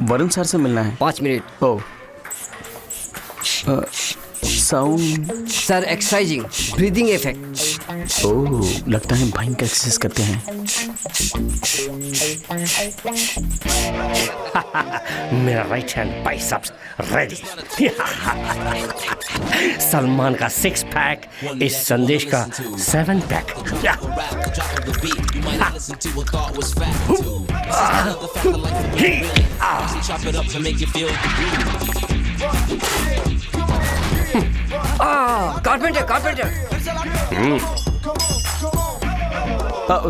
Varun sir से मिलना है। 5 मिनट। ओ sound sir exercising, breathing effect. ओह, लगता है भयंकर एक्सरसाइज करते हैं। मेरा right hand biceps ready. Salman का 6 पैक, इस संदेश का 7 pack. Carpenter carpenter.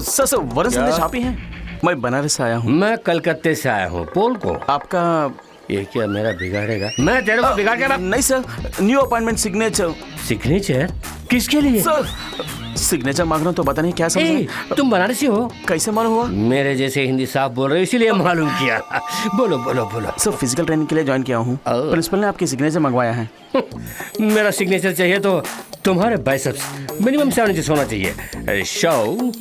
Sir Varun Sandesh आप ही हैं? मैं बनारस से आया हूँ। मैं कलकत्ते से आया हूँ। पोल को आपका ये क्या मेरा बिगाड़ेगा? मैं तेरे को बिगाड़ के नहीं sir, new appointment signature. Signature किसके लिए? सर सिग्नेचर मांग रहा हूँ तो पता नहीं क्या समझ। तुम बनारसी हो? कैसे मालूम हुआ? मेरे जैसे हिंदी साफ बोल रहे हो इसीलिए मालूम किया। बोलो बोलो बोलो। सर फिजिकल ट्रेनिंग के लिए ज्वाइन किया हूँ। प्रिंसिपल ने आपकी सिग्नेचर मंगवाया है। मेरा सिग्नेचर चाहिए तो तुम्हारे बाइसेप्स मिनिमम 7 इंच होना चाहिए। शो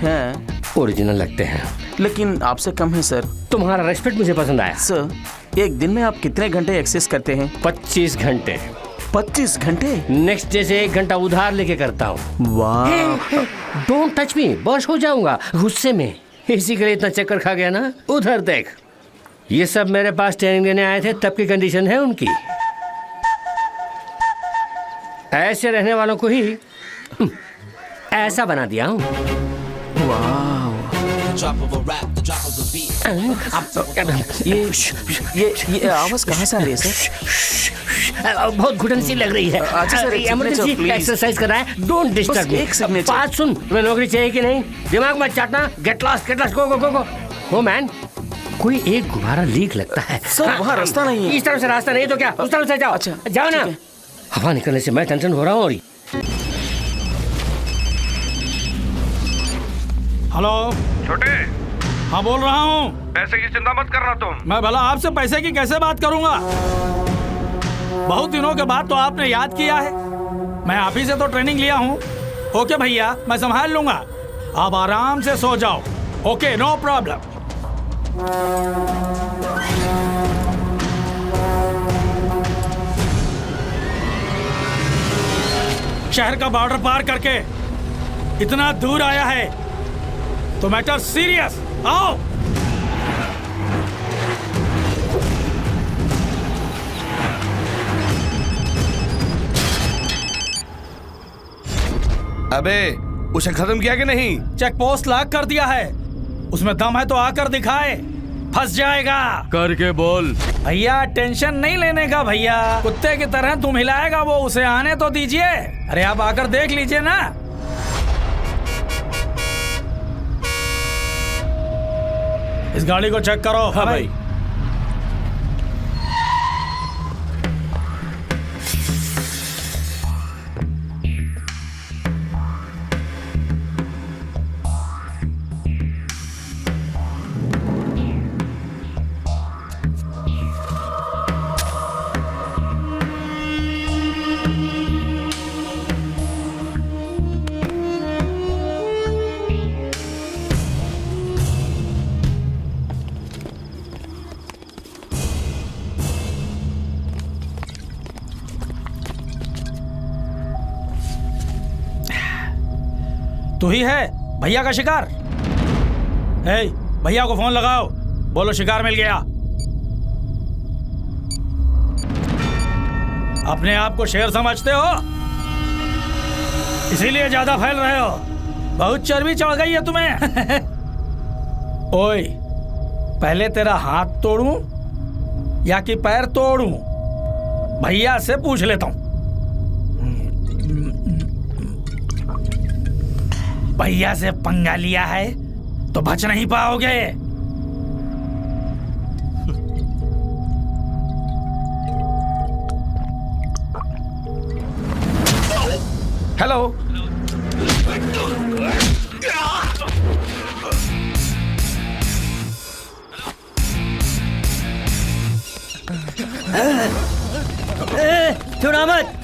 है ओरिजिनल लगते हैं लेकिन आपसे कम है सर। तुम्हारा रेस्पेक्ट मुझे पसंद आया। सर एक दिन में आप कितने घंटे एक्सरसाइज करते हैं? 25 घंटे। 25 घंटे? नेक्स्ट डे से 1 घंटा उधार लेके करता हूँ। वाह। डोंट टच मी, बॉस हो जाऊंगा गुस्से में। इसी के लिए इतना चक्कर खा गया ना। उधर देख, ये सब मेरे पास ट्रेनिंग लेने आए थे, तब की कंडीशन है उनकी। ऐसे रहने वालों को ही ऐसा बना दिया हूँ। ये आवाज कहाँ से आ रही है सर? बहुत घुटन सी लग रही है। अच्छा सर, इमरजेंसी एक्सरसाइज कर रहा है। Don't disturb me. एक सिग्नेचर। बात सुन, तुम्हें नौकरी चाहिए कि नहीं? दिमाग मत चाटना। गेट लॉस्ट गो गो गो गो। हो मैन, कोई एक गुब्बारा लीक लगता है। सर वहाँ रास्ता नहीं है। इस तरफ से रास्ता नहीं तो क्या उस तरफ से जाओ। अच्छा जाओ ना। हवा निकलने से मैं टेंशन हो रहा हूँ। और हेलो छोटे। हाँ बोल रहा हूँ। पैसे की चिंता मत करना तुम। मैं भला आपसे पैसे की कैसे बात करूंगा? बहुत दिनों के बाद तो आपने याद किया है। मैं आप ही से तो ट्रेनिंग लिया हूँ। ओके भैया, मैं संभाल लूंगा। आप आराम से सो जाओ। Okay, no problem. शहर का बॉर्डर पार करके इतना दूर आया है तो मैटर सीरियस। आओ। अबे उसे खत्म किया कि नहीं? चेक पोस्ट लॉक कर दिया है। उसमें दम है तो आकर दिखाए। फंस जाएगा। करके बोल। भैया टेंशन नहीं लेने का भैया, कुत्ते की तरह तुम हिलाएगा वो, उसे आने तो दीजिए। अरे आप आकर देख लीजिए ना। इस गाड़ी को चेक करो। हाँ भाई। तू ही है भैया का शिकार? ए, भैया को फोन लगाओ, बोलो शिकार मिल गया। अपने आप को शेर समझते हो, इसीलिए ज्यादा फैल रहे हो। बहुत चर्बी चढ़ गई है तुम्हें। ओए, पहले तेरा हाथ तोड़ूं या कि पैर तोड़ूं? भैया से पूछ लेता हूं। भैया से पंगा लिया है तो बच नहीं पाओगे। हेलो। छुड़ा मत।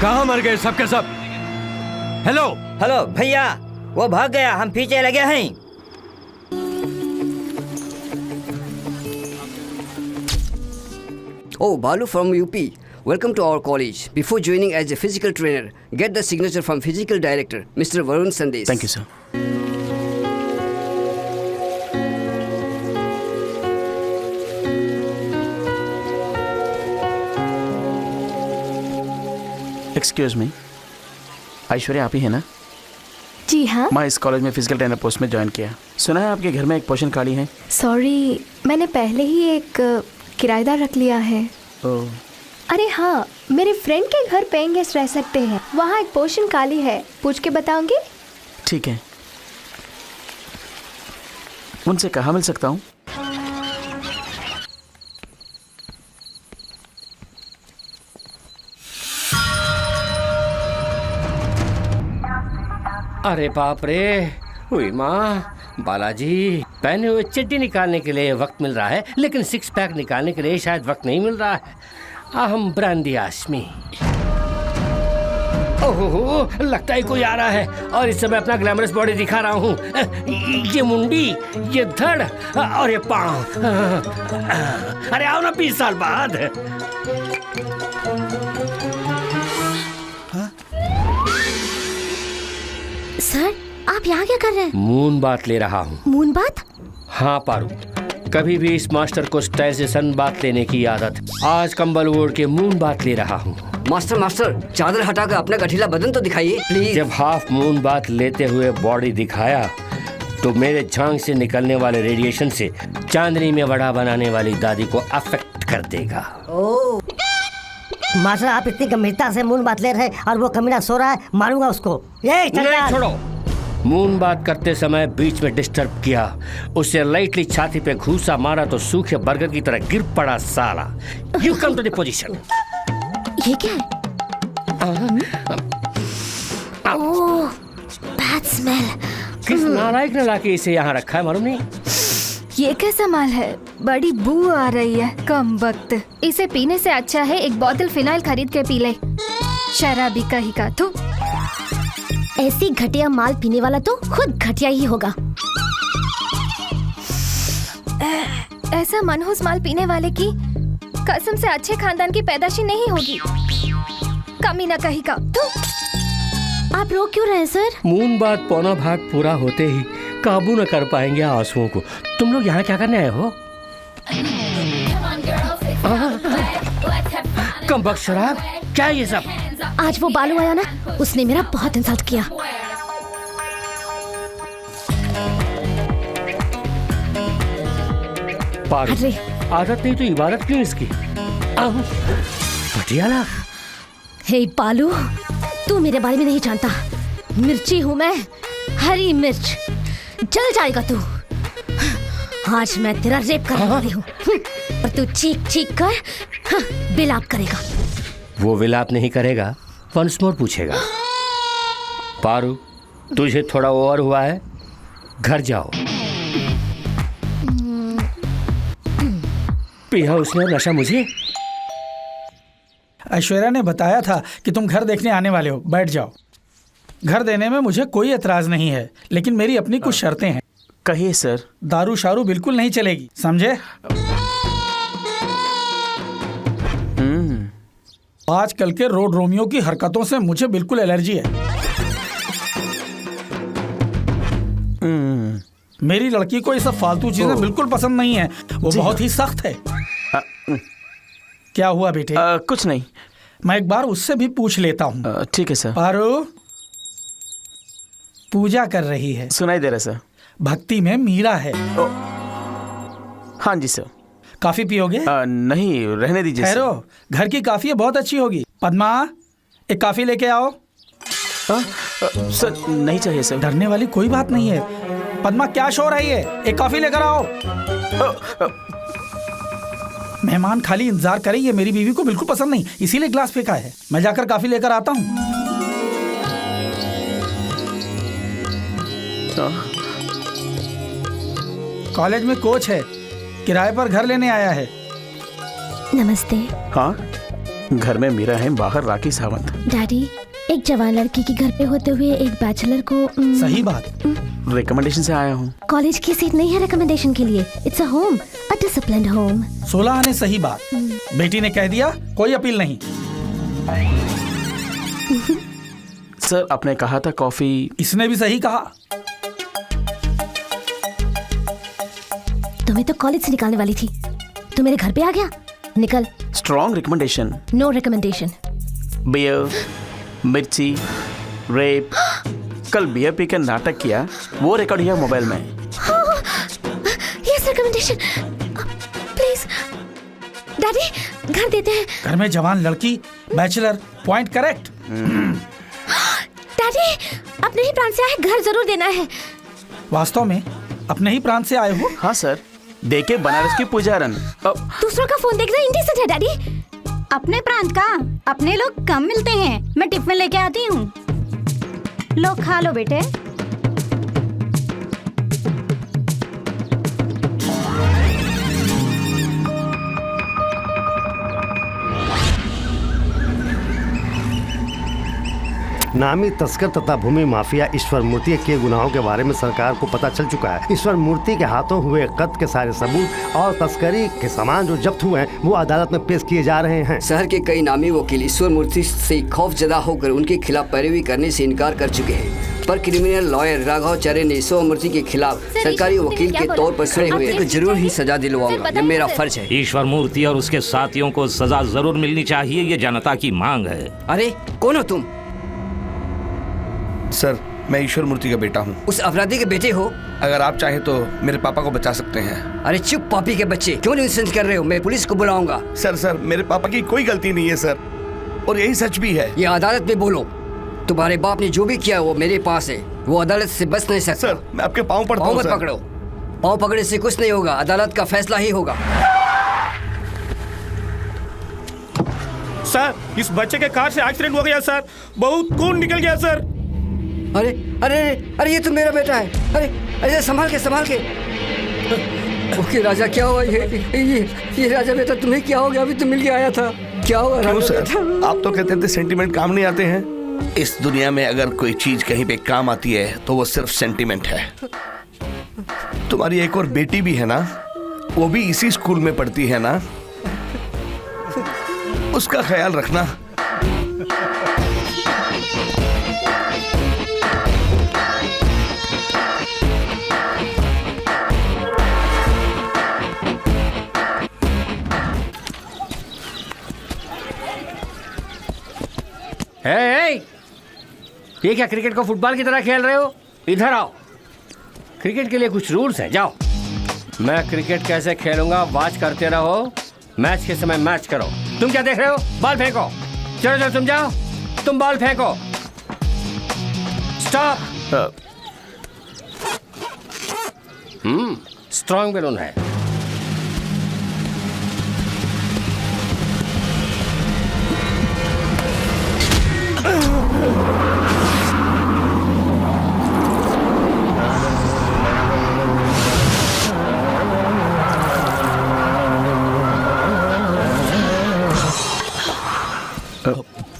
कहाँ मर गए सबके सब? हेलो हेलो भैया, वो भाग गया, हम पीछे लगे हैं। Oh, Balu from UP. Welcome to our college. Before joining as a physical trainer, get the signature from physical director, Mr. Varun Sandesh. Thank you sir. Excuse me, Aishwarya आप ही है ना? जी हाँ। मैं इस कॉलेज में फिजिकल ट्रेनर पोस्ट में join किया। सुना है आपके घर में एक पोजीशन खाली है। सॉरी, मैंने पहले ही एक किराएदार रख लिया है। ओह, अरे हाँ, मेरे फ्रेंड के घर पेइंग गेस्ट रह सकते हैं, वहाँ एक पोजीशन खाली है, पूछ के बताऊंगी। ठीक है। उनसे कहाँ मिल सकता हूँ? अरे बाप रे, हुई माँ, बालाजी, पहने हुए चड्डी निकालने के लिए वक्त मिल रहा है, लेकिन सिक्स पैक निकालने के लिए शायद वक्त नहीं मिल रहा है। अहम ब्रांडी आशमी। ओहो, लगता है कोई आ रहा है और इस समय अपना ग्लैमरस बॉडी दिखा रहा हूँ। ये मुंडी, ये धड़ और ये पाँव। अरे आओ ना 20 साल बाद। सर, आप यहाँ क्या कर रहे हैं? मून बात ले रहा हूँ। मून बात? हाँ पारू, कभी भी इस मास्टर को स्टाइल से सन बात लेने की आदत। आज कंबल ओढ़ के मून बात ले रहा हूँ। मास्टर, चादर हटाकर अपना गठीला बदन तो दिखाइए प्लीज। जब हाफ मून बात लेते हुए बॉडी दिखाया तो मेरे झांग से निकलने वाले रेडिएशन से चांदनी में वड़ा बनाने वाली दादी को अफेक्ट कर देगा। ओह, मास्टर आप इतनी गंभीरता से मून बात ले रहे हैं और वो कमीना सो रहा है, मारूंगा उसको। ये नहीं, छोड़ो। मून बात करते समय बीच में डिस्टर्ब किया, उसे लाइटली छाती पे घूसा मारा तो सूखे बर्गर की तरह गिर पड़ा साला। You come to the position. ये क्या है? Oh, bad smell. किस नालायक ने लाके इसे यहाँ रखा है मालूम नहीं? ये कैसा माल है? बड़ी बू आ रही है, कम वक्त। इसे पीने से अच्छा है एक बोतल फिनाइल खरीद के पी ले। शराबी कहीं का। तू ऐसी घटिया माल पीने वाला तो खुद घटिया ही होगा। ऐसा मनहूस माल पीने वाले की कसम से अच्छे खानदान की पैदाशी नहीं होगी। कमीना कहीं का। तू आप रो क्यों रहे हैं सर? मून बात पौना भाग पूरा होते ही काबू न कर पाएंगे आंसुओं को। तुम लोग यहाँ क्या करने आए हो? कम बख्श शराब, क्या ये सब? आज वो बालू आया ना, उसने मेरा बहुत इंसल्ट किया। पागल, आदत नहीं तो इबादत क्यों इसकी? पटियाला। हे बालू, तू मेरे बारे में नहीं जानता। मिर्ची हूँ मैं, हरी मिर्च। जल जाएगा तू। आज मैं तेरा रेप करने वाली हूँ और तू चीख चीख कर विलाप करेगा। वो विलाप नहीं करेगा, वंस मोर पूछेगा। पारू, तुझे थोड़ा ओवर हुआ है, घर जाओ। पिया उसने नशा मुझे। ऐश्वर्या ने बताया था कि तुम घर देखने आने वाले हो, बैठ जाओ। घर देने में मुझे कोई एतराज नहीं है, लेकिन मेरी अपनी कुछ शर्तें हैं। कहिए सर। दारू शारू बिल्कुल नहीं चलेगी, समझे? आजकल के रोड रोमियो की हरकतों से मुझे बिल्कुल एलर्जी है। मेरी लड़की को ये सब फालतू चीजें बिल्कुल पसंद नहीं है। वो बहुत ही सख्त है। क्या हुआ बेटे? कुछ नहीं। मैं एक बार उससे भी पूछ लेता हूँ। ठीक है सर। पारू पूजा कर रही है। सुनाई दे रहा सर। भक्ति में मीरा है। हाँ जी सर। काफी पियोगे? नहीं, रहने दीजिए। ठहरो, घर की काफी बहुत अच्छी होगी। पद्मा, एक काफी लेके आओ। सर नहीं चाहिए सर। डरने वाली कोई बात नहीं है। पद्मा, क्या शोर है ये? एक कॉफी लेकर आओ। मेहमान खाली इंतजार करें, ये मेरी बीवी को बिल्कुल पसंद नहीं, इसीलिए ग्लास फेंका है। मैं जाकर कॉफी लेकर आता हूँ। कॉलेज में कोच है, किराए पर घर लेने आया है। नमस्ते। हाँ, घर में मीरा है, बाहर राखी सावंत। डैडी, एक जवान लड़की के घर पे होते हुए एक बैचलर को सही बात। रिकमेंडेशन से आया हूँ। कॉलेज की सीट नहीं है रिकमेंडेशन के लिए। It's a home, a disciplined home. 16 आने सही बात। बेटी ने कह दिया, कोई अपील नहीं। सर आपने कहा था कॉफी। इसने भी सही कहा। तुम्हें तो कॉलेज से निकालने वाली थी, तू मेरे घर पे आ गया। निकल। Strong recommendation. No recommendation. Beer, मिर्ची, रेप। कल बियर पी कर नाटक किया, वो रिकॉर्ड किया मोबाइल में। Yes recommendation. प्लीज डैडी, घर देते हैं। घर में जवान लड़की, बैचलर, पॉइंट करेक्ट। डैडी, अपने ही प्राण से आए, घर जरूर देना है। वास्तव में अपने ही प्रांत से आए हो? हाँ सर, देखे बनारस की पुजारन। दूसरों का फोन देखना इंडिसेंट है डैडी। अपने प्रांत का अपने लोग कम मिलते हैं। मैं टिफिन लेके आती हूँ, लो खा लो बेटे। नामी तस्कर तथा भूमि माफिया ईश्वर मूर्ति के गुनाहों के बारे में सरकार को पता चल चुका है। ईश्वर मूर्ति के हाथों हुए कत्ल के सारे सबूत और तस्करी के सामान जो जब्त हुए हैं वो अदालत में पेश किए जा रहे हैं। शहर के कई नामी वकील ईश्वर मूर्ति से खौफजदा होकर उनके खिलाफ पैरवी करने से इनकार कर चुके हैं, पर क्रिमिनल लॉयर राघवाचार्य ने ईश्वर मूर्ति के खिलाफ सरकारी वकील के तौर पर खड़े हुए तो जरूर ही सजा दिलवाऊंगा, ये मेरा फर्ज है। ईश्वर मूर्ति और उसके साथियों को सजा जरूर मिलनी चाहिए, ये जनता की मांग है। अरे कौन हो तुम? सर, मैं ईश्वर मूर्ति का बेटा हूँ। उस अपराधी के बेटे हो? अगर आप चाहें तो मेरे पापा को बचा सकते हैं। अरे चुप पापी के बच्चे, क्यों न्यूसेंस कर रहे हो? मैं पुलिस को बुलाऊंगा। सर मेरे पापा की कोई गलती नहीं है सर, और यही सच भी है। ये अदालत में बोलो। तुम्हारे बाप ने जो भी किया वो मेरे पास है, वो अदालत से बच नहीं सकता। सर मैं आपके पाँव पड़ता हूँ। पाँव मत पकड़ो, पाँव पकड़ने से कुछ नहीं होगा, अदालत का फैसला ही होगा। सर, इस बच्चे के कार से एक्सीडेंट हो गया सर, बहुत खून निकल गया सर। अरे अरे अरे ये तो मेरा बेटा है। अरे अरे संभाल के। ओके राजा, क्या हुआ? ये राजा बेटा तुम्हें क्या हो गया? अभी तो मिल के आया था, क्या हुआ? क्यों सर, आप तो कहते थे सेंटीमेंट काम नहीं आते हैं। इस दुनिया में अगर कोई चीज कहीं पे काम आती है तो वो सिर्फ सेंटीमेंट है। तुम्हारी एक और बेटी भी है ना, वो भी इसी स्कूल में पढ़ती है ना, उसका ख्याल रखना। ये क्या क्रिकेट को फुटबॉल की तरह खेल रहे हो? इधर आओ। क्रिकेट के लिए कुछ रूल्स हैं, जाओ। मैं क्रिकेट कैसे खेलूंगा वॉच करते रहो, मैच के समय मैच करो। तुम क्या देख रहे हो? बॉल फेंको। चलो तुम जाओ, तुम बॉल फेंको। स्टॉप। स्ट्रॉन्ग बैलून है।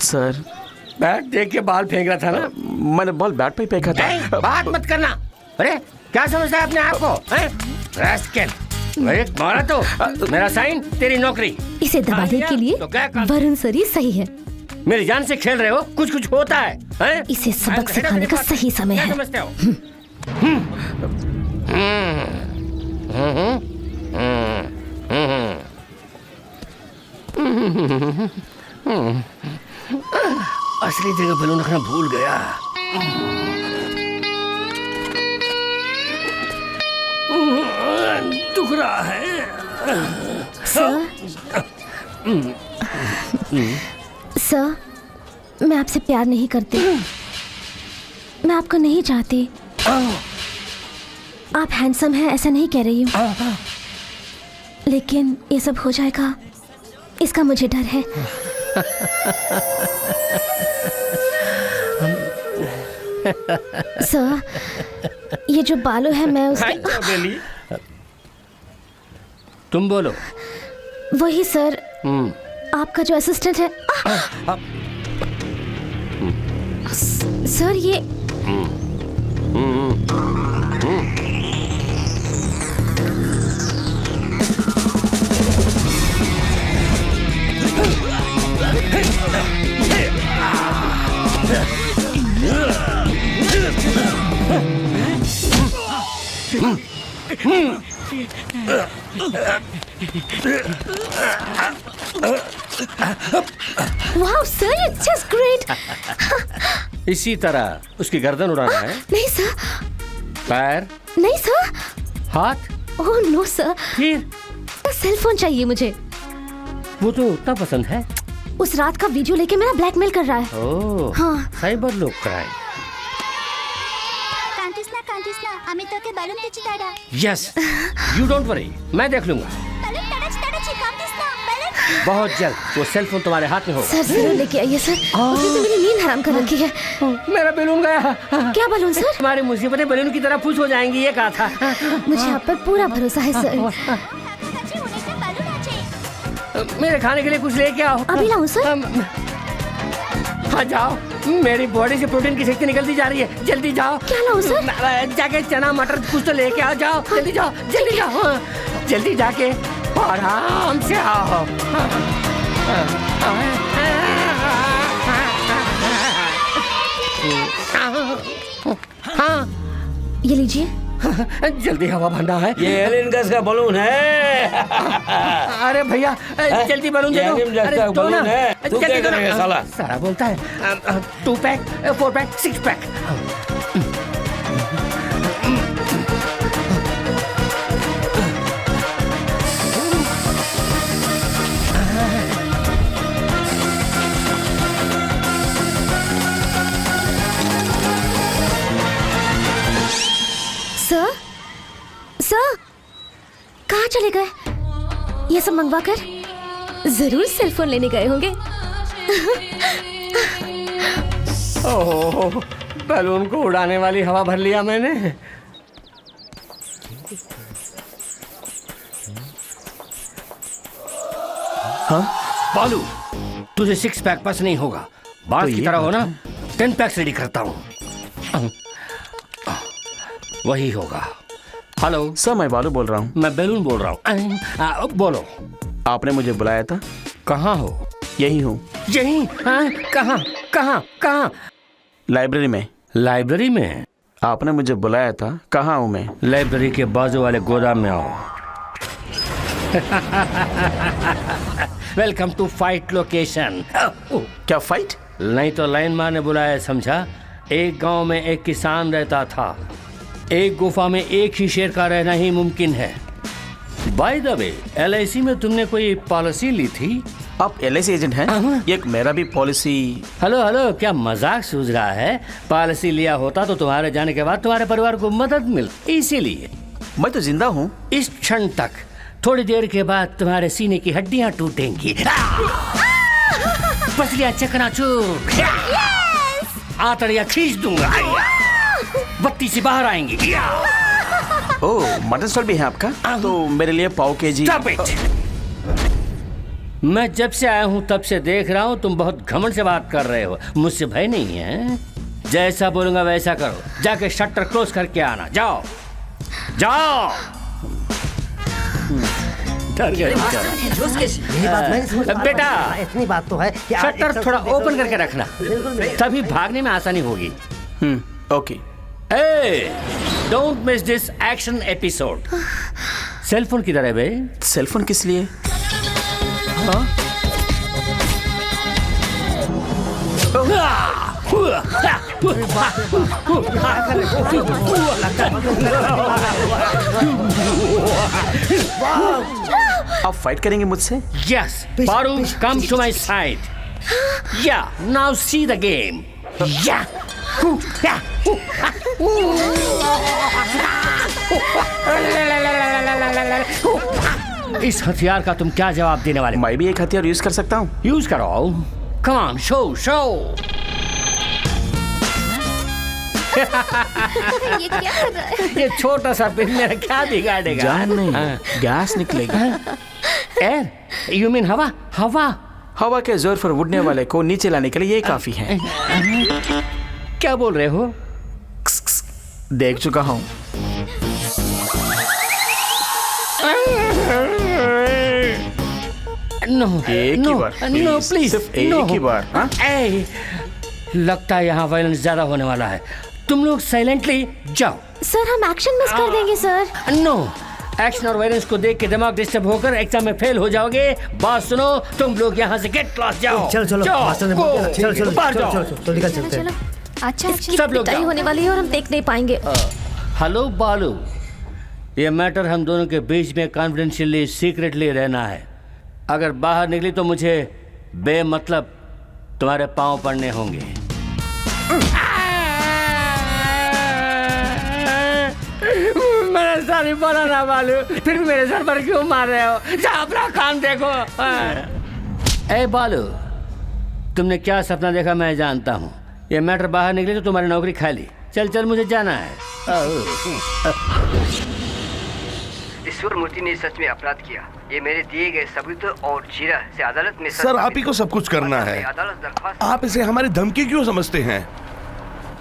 सर, बैट देख के बॉल फेंक रहा था ना? मैंने बॉल बैट पे फेंका था। बात मत करना। अरे क्या समझता है अपने आप को? रैस्कल, मारा तो मेरा साइन, तेरी नौकरी। इसे दबाने के लिए वरुण सर ही सही है। मेरी जान से खेल रहे हो, कुछ होता है? इसे सबक सिखाने का सही समय है। समझते हो? असली जगह बैलून रखना भूल गया। दुख रहा है। सर, मैं आपसे प्यार नहीं करती, मैं आपको नहीं चाहती। आप हैंडसम हैं ऐसा नहीं कह रही हूँ, लेकिन ये सब हो जाएगा इसका मुझे डर है। सर, ये जो बालू है मैं उसके... तुम बोलो। वही सर, आप आपका जो असिस्टेंट है सर ये वाह सर इट्स जस्ट ग्रेट। इसी तरह उसकी गर्दन उड़ाना है। नहीं सर। पैर? नहीं सर। हाथ? Oh no sir. फिर? सेल फोन चाहिए मुझे। वो तो उतना पसंद है। उस रात का वीडियो लेके मेरा ब्लैकमेल कर रहा है। ओह हाँ। साइबर लोग क्राइम। আমি তোকে বালুন দিচ্ছি দাদা। यस यू डोंट वरी, मैं देख लूंगा। बहुत जल्द वो सेल फोन तुम्हारे हाथ में होगा। सर जरूर लेके आइए सर। उसने तो मेरी नींद हराम कर रखी है। मेरा बैलून गया। क्या बैलून सर? तुम्हारी मुसीबतें बैलून की तरह फुस हो जाएंगी, ये कहा था। मुझे आप पर पूरा भरोसा है सर। मेरे खाने के लिए कुछ लेके आओ। अभी लाऊं सर? हाँ जाओ, मेरी बॉडी से प्रोटीन की शक्ति निकलती जा रही है, जल्दी जाओ। क्या लाऊं सर? जाके चना मटर कुछ तो लेके आओ, जाओ जल्दी जाओ, जल्दी जाओ, जल्दी जाके आराम से आओ। हाँ ये लीजिए। जल्दी हवा भरना है। ये एलियन गैस का बलून है। अरे भैया जल्दी बलून दे दो। अरे बलून है, तू क्या करेगा साला? साला बोलता है 2 pack 4 pack 6 pack. Sir sir कहाँ चले गए? ये सब मंगवा कर जरूर सेल फोन लेने गए होंगे। ओह बैलून को उड़ाने वाली हवा भर लिया मैंने। हाँ बालू, तुझे 6 पैक पास नहीं होगा। बात की तरह हो ना, 10 पैक्स रेडी करता हूँ। वही होगा। हेलो सर, मैं बालू बोल रहा हूँ। मैं बैलून बोल रहा हूँ। बोलो। आपने मुझे बुलाया था। कहाँ हो? यही हूँ। यही? कहाँ कहाँ कहाँ? लाइब्रेरी में। लाइब्रेरी में? आपने मुझे बुलाया था। कहाँ हूँ मैं? लाइब्रेरी के बाजू वाले गोदाम में आओ। Welcome to fight location. क्या फाइट? नहीं तो लाइन मारने बुलाया, समझा? एक गांव में एक किसान रहता था। एक गुफा में एक ही शेर का रहना ही मुमकिन है। बाय द वे, LIC में तुमने कोई पॉलिसी ली थी? आप LIC एजेंट हैं? एक मेरा भी पॉलिसी। हेलो हेलो, क्या मजाक सूझ रहा है? पॉलिसी लिया होता तो तुम्हारे जाने के बाद तुम्हारे परिवार को मदद मिल, इसीलिए। मैं तो जिंदा हूँ। इस क्षण तक। थोड़ी देर के बाद तुम्हारे सीने की हड्डियां टूटेंगी। पसलियां चकनाचूर। आंतड़ियां खींच दूंगा। बत्ती से बाहर आएंगी। ओह, मटन स्टॉल भी है आपका? तो मेरे लिए पाव KG। Stop it! मैं जब से आया हूँ तब से देख रहा हूँ तुम बहुत घमंड से बात कर रहे हो। मुझसे भय नहीं है। जैसा बोलूंगा वैसा करो। जाके शटर क्लोज करके आना। जाओ जाओ। डर गए बेटा। इतनी बात तो है कि शटर थोड़ा ओपन करके रखना, तभी भागने में आसानी होगी। Okay. Don't miss this action episode. Cell phone किधर है बे? सेल फोन किस लिए? आप फाइट करेंगे मुझसे? Yes Paru, come to my side. या नाउ सी द गेम। या इस हथियार का तुम क्या जवाब देने वाले? मैं भी एक हथियार यूज कर सकता हूँ। यूज करो। Come on, show show. ये क्या कर रहा है? ये छोटा सा पिन मेरा क्या बिगाड़ेगा? जान नहीं, गैस निकलेगा। एयर? यू मीन हवा? हवा हवा के जोर पर उड़ने वाले को नीचे लाने के लिए ये काफी है। क्या बोल रहे हो? देख चुका हूँ। नो, एक ही बार, नो प्लीज, सिर्फ एक ही बार। हाँ? लगता है यहाँ वायलेंस ज्यादा होने वाला है। तुम लोग साइलेंटली जाओ। सर हम एक्शन मिस कर देंगे सर। नो, एक्शन और वायलेंस को देख के दिमाग डिस्टर्ब होकर एग्जाम में फेल हो जाओगे। बात सुनो, तुम लोग यहाँ से गेट क्लास जाओ। चलो चलो मास्टर ने बोला, चलो चलो बाहर जाओ। चलो निकल चलते हैं। अच्छा सब लोग पिटाई होने वाली है और हम देख नहीं पाएंगे। हेलो बालू, ये मैटर हम दोनों के बीच में कॉन्फिडेंशियली सीक्रेटली रहना है। अगर बाहर निकली तो मुझे बेमतलब तुम्हारे पांव पड़ने होंगे। मेरे सर बोला ना बालू, फिर भी मेरे सर पर क्यों मार रहे हो? जा अपना काम देखो। ए बालू, तुमने क्या सपना देखा मैं जानता हूँ। ये मैटर बाहर निकले तो तुम्हारी नौकरी खाली। चल चल मुझे जाना है। ईश्वर मूर्ति ने सच में अपराध किया। ये मेरे दिए गए सबूत और जीरा से अदालत में सर आप ही को सब कुछ करना है। आप इसे हमारी धमकी क्यों समझते हैं?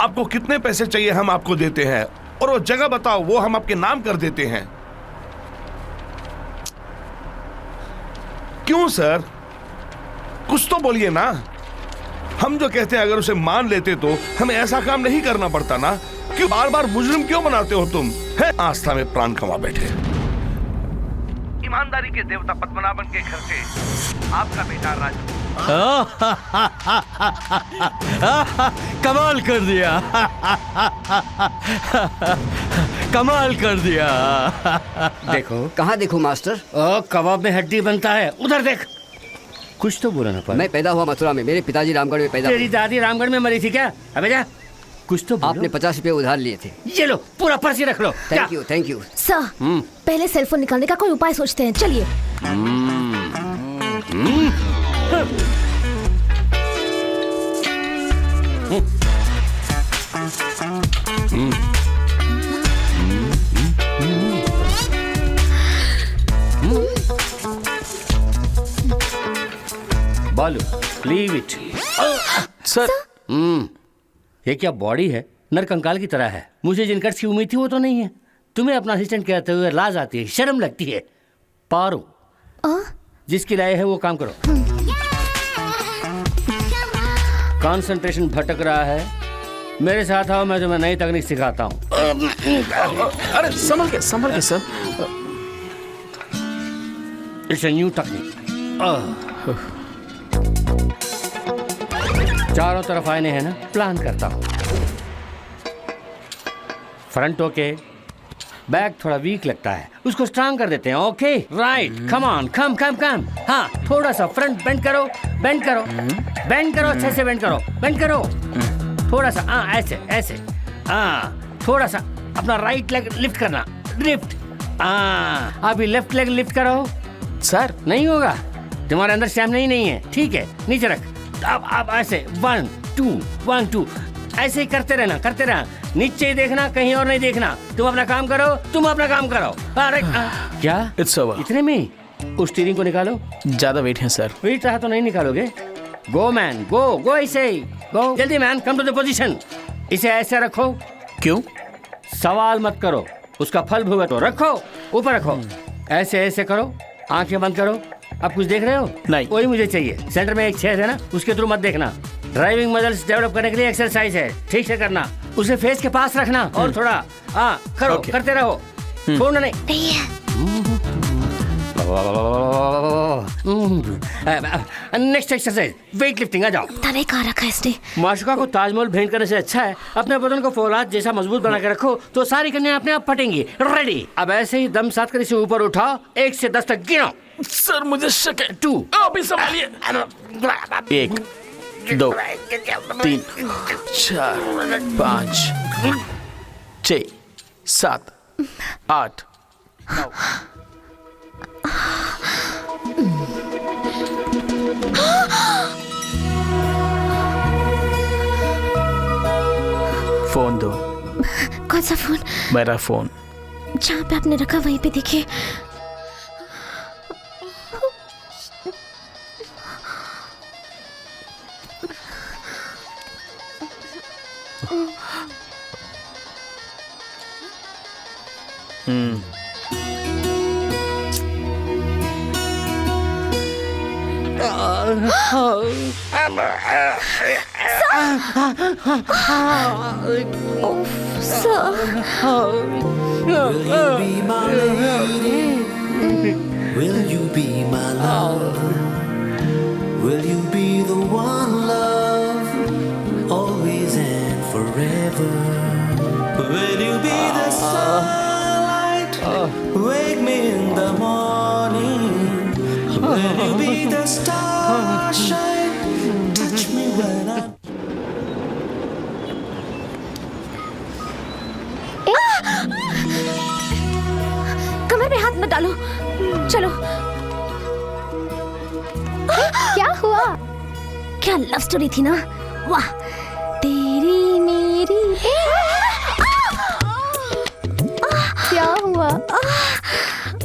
आपको कितने पैसे चाहिए हम आपको देते हैं, और वो जगह बताओ वो हम आपके नाम कर देते हैं। क्यों सर, कुछ तो बोलिए ना। हम जो कहते हैं अगर उसे मान लेते तो हमें ऐसा काम नहीं करना पड़ता ना। क्यों बार बार मुजरिम क्यों बनाते हो तुम? है आस्था में प्राण कमा बैठे। ईमानदारी के देवता पद्मनाभन के घर से आपका बेटा राजू। कमाल कर दिया। कमाल कर दिया। देखो कहाँ देखो मास्टर? कबाब में हड्डी बनता है, उधर देख। कुछ तो बोला ना पर। मैं पैदा हुआ मथुरा में, मेरे पिताजी रामगढ़ में पैदा। तेरी दादी रामगढ़ में मरी थी क्या? अबे जा, कुछ तो बोलो। आपने 50 रुपए उधार लिए थे। ये लो, पूरा पर्ची रख लो। Thank you thank you. Sir पहले सेलफोन निकालने का कोई उपाय सोचते हैं, चलिए। बालू, लीव इट। सर ये क्या बॉडी है? नरकंकाल की तरह है। मुझे जिन कट्स की उम्मीद थी वो तो नहीं है। तुम्हें अपना असिस्टेंट कहते हुए लाज आती है, शर्म लगती है। पारो, जिसकी लाए है वो काम करो। कंसंट्रेशन भटक रहा है। मेरे साथ आओ, मैं तुम्हें नई तकनीक सिखाता हूँ। अरे संभल के sir. It's a new technique. चारों तरफ आईने हैं ना, प्लान करता हूँ। फ्रंट ओके, बैक थोड़ा वीक लगता है, उसको स्ट्रांग कर देते हैं। ओके राइट, कम ऑन, कम कम कम। हाँ, थोड़ा सा फ्रंट बेंड करो, बेंड करो, बेंड करो, अच्छे से बेंड करो, बेंड करो। थोड़ा सा हाँ, ऐसे ऐसे। हाँ, थोड़ा सा अपना राइट लेग लिफ्ट करना, लिफ्ट। हाँ, अभी लेफ्ट लेग लिफ्ट करो। सर नहीं होगा, तुम्हारे अंदर स्टैमिना ही नहीं है। ठीक है, नीचे रख। अब ऐसे 1 2 1 2 ऐसे ही करते रहना। नीचे ही देखना, कहीं और नहीं देखना। तुम अपना काम करो, तुम अपना काम करो। अरे क्या इट्स ओवर। इतने में उस स्टीयरिंग को निकालो। ज्यादा वेट है सर। वेट रहा तो नहीं निकालोगे। गो मैन, गो ऐसे ही गो। जल्दी man, come to the position. इसे ऐसे रखो। क्यों? सवाल मत करो, उसका फल भुगतो। रखो, ऊपर रखो। ऐसे ऐसे करो, आंखें बंद करो। अब कुछ देख रहे हो? नहीं। वही मुझे चाहिए। सेंटर में एक छेद है ना, उसके थ्रू मत देखना। ड्राइविंग मसल्स डेवलप करने के लिए एक्सरसाइज है, ठीक से करना। उसे फेस के पास रखना और थोड़ा करो, करते रहो, छोड़ना नहीं। Next exercise weight lifting. आ जाओ। तारे कहाँ रखा है इसने? माशुका को ताजमहल भेंट करने से अच्छा है अपने बदन को फौलाद जैसा मजबूत बना के रखो, तो सारी कन्याएं अपने आप फटेंगी। रेडी? अब ऐसे ही दम साथ कर इसे ऊपर उठाओ, 1 से 10 तक गिनो। सर मुझे शक है। 2 अभी संभालिए। 1 2 3 4 5 6 7 8 9। फोन दो। कौन सा फोन? मेरा फोन। जहाँ पे आपने रखा वहीं पे देखिए। Will you be my love? Will you be the one love, always and forever? Will you be the sunlight, wake me in the morning? Will you be the starshine, touch me when I'm... कमर में हाथ मत डालो, चलो। क्या हुआ? क्या love story थी ना, वाह। तेरी मेरी क्या हुआ?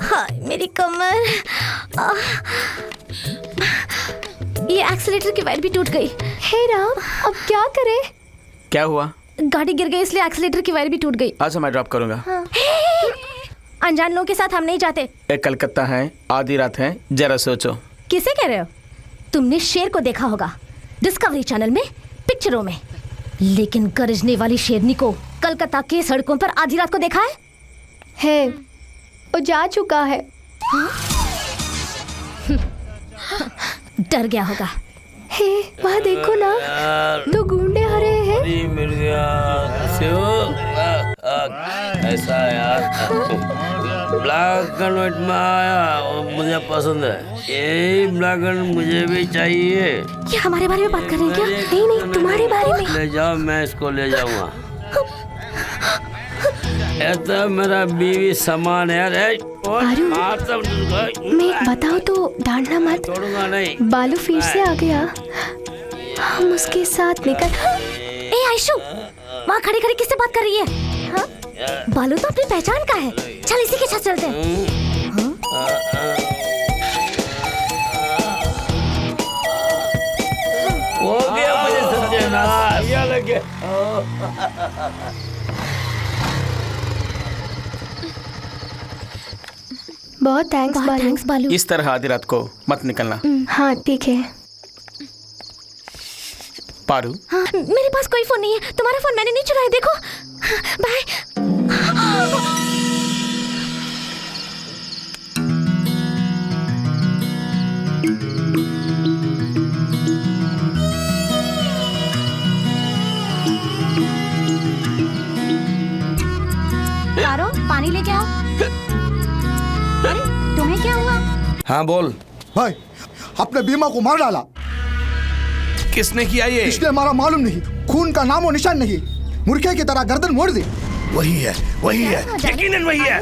हाय मेरी कमर। ये एक्सीलेटर की वायर भी टूट गई। हे राम, अब क्या करें? क्या हुआ? गाड़ी गिर गई इसलिए एक्सीलेटर की वायर भी टूट गई। अच्छा मैं ड्रॉप करूंगा। हाँ। अनजान लोगों के साथ हम नहीं जाते। एक कलकत्ता है, आधी रात है, जरा सोचो। किसे कह रहे हो? तुमने शेर को देखा होगा डिस्कवरी चैनल में, पिक्चरों में, लेकिन गरजने वाली शेरनी को कलकत्ता के सड़कों पर आधी रात को देखा है? है, वो जा चुका है। डर गया होगा। हे, वहाँ देखो ना, दो गुंडे आ रहे हैं। ऐसा यार, ब्लैक एंड व्हाइट में आया, मुझे पसंद है। यही ब्लैक एंड मुझे भी चाहिए। ये हमारे बारे में बात कर रहे हैं क्या? नहीं नहीं, तुम्हारे बारे में। ले जाओ, मैं इसको ले जाऊंगा। ये तो मेरा बीवी समान है यार। मैं बताओ तो डांटना मत। छोड़ूंगा नहीं। बालू फिर से आ गया, हम उसके साथ निकल। ए आयशु, वहाँ खड़ी खड़ी किससे बात कर रही है? हाँ? बालू तो अपनी पहचान का है, चल इसी के साथ चलते हैं। हो गया मुझे सत्यानाश। क्या लगे? बहुत थैंक्स बालू। इस तरह आधी रात को मत निकलना। हाँ ठीक है। पारू, हाँ, मेरे पास कोई फोन नहीं है। तुम्हारा फोन मैंने नहीं चुराया, देखो। बाय। तारो, पानी लेके आओ। अरे तुम्हें क्या हुआ? हाँ बोल भाई, अपने बीमा को मार डाला। किसने किया ये? इसलिए हमारा मालूम नहीं, खून का नामो निशान नहीं, मुर्गे की तरह गर्दन मोड़ दी। वही है, वही है, यकीनन वही है।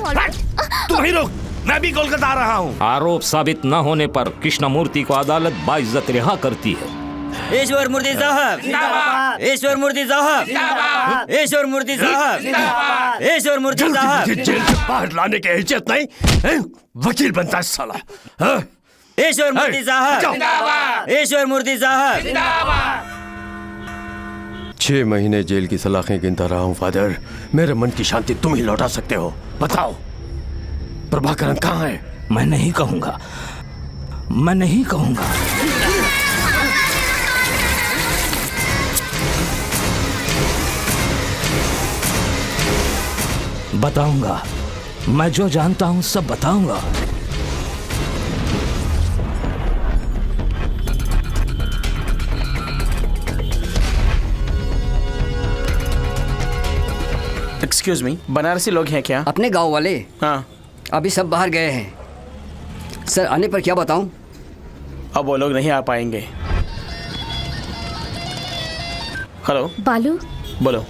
तू वहीं रुक, मैं भी कोलकाता आ रहा हूँ। आरोप साबित न होने पर कृष्णमूर्ति को अदालत बाइज्जत रिहा करती है। ईश्वर मूर्ति साहब, ईश्वर मूर्ति साहब, ईश्वर मूर्ति साहब, ईश्वर मूर्ति साहब। जेल से बाहर लाने की इज्जत नहीं, वकील बनता है साला। ईश्वर मूर्ति साहब, ईश्वर मूर्ति साहब। 6 महीने जेल की सलाखें गिनता रहा हूँ फादर। मेरे मन की शांति तुम ही लौटा सकते हो। बताओ, प्रभाकरन कहाँ है? मैं नहीं कहूंगा, मैं नहीं कहूंगा। बताऊंगा, मैं जो जानता हूं सब बताऊंगा। एक्सक्यूज मी, बनारसी लोग हैं क्या? अपने गांव वाले? हाँ। अभी सब बाहर गए हैं सर। आने पर क्या बताऊं? अब वो लोग नहीं आ पाएंगे। हेलो बालू, बोलो।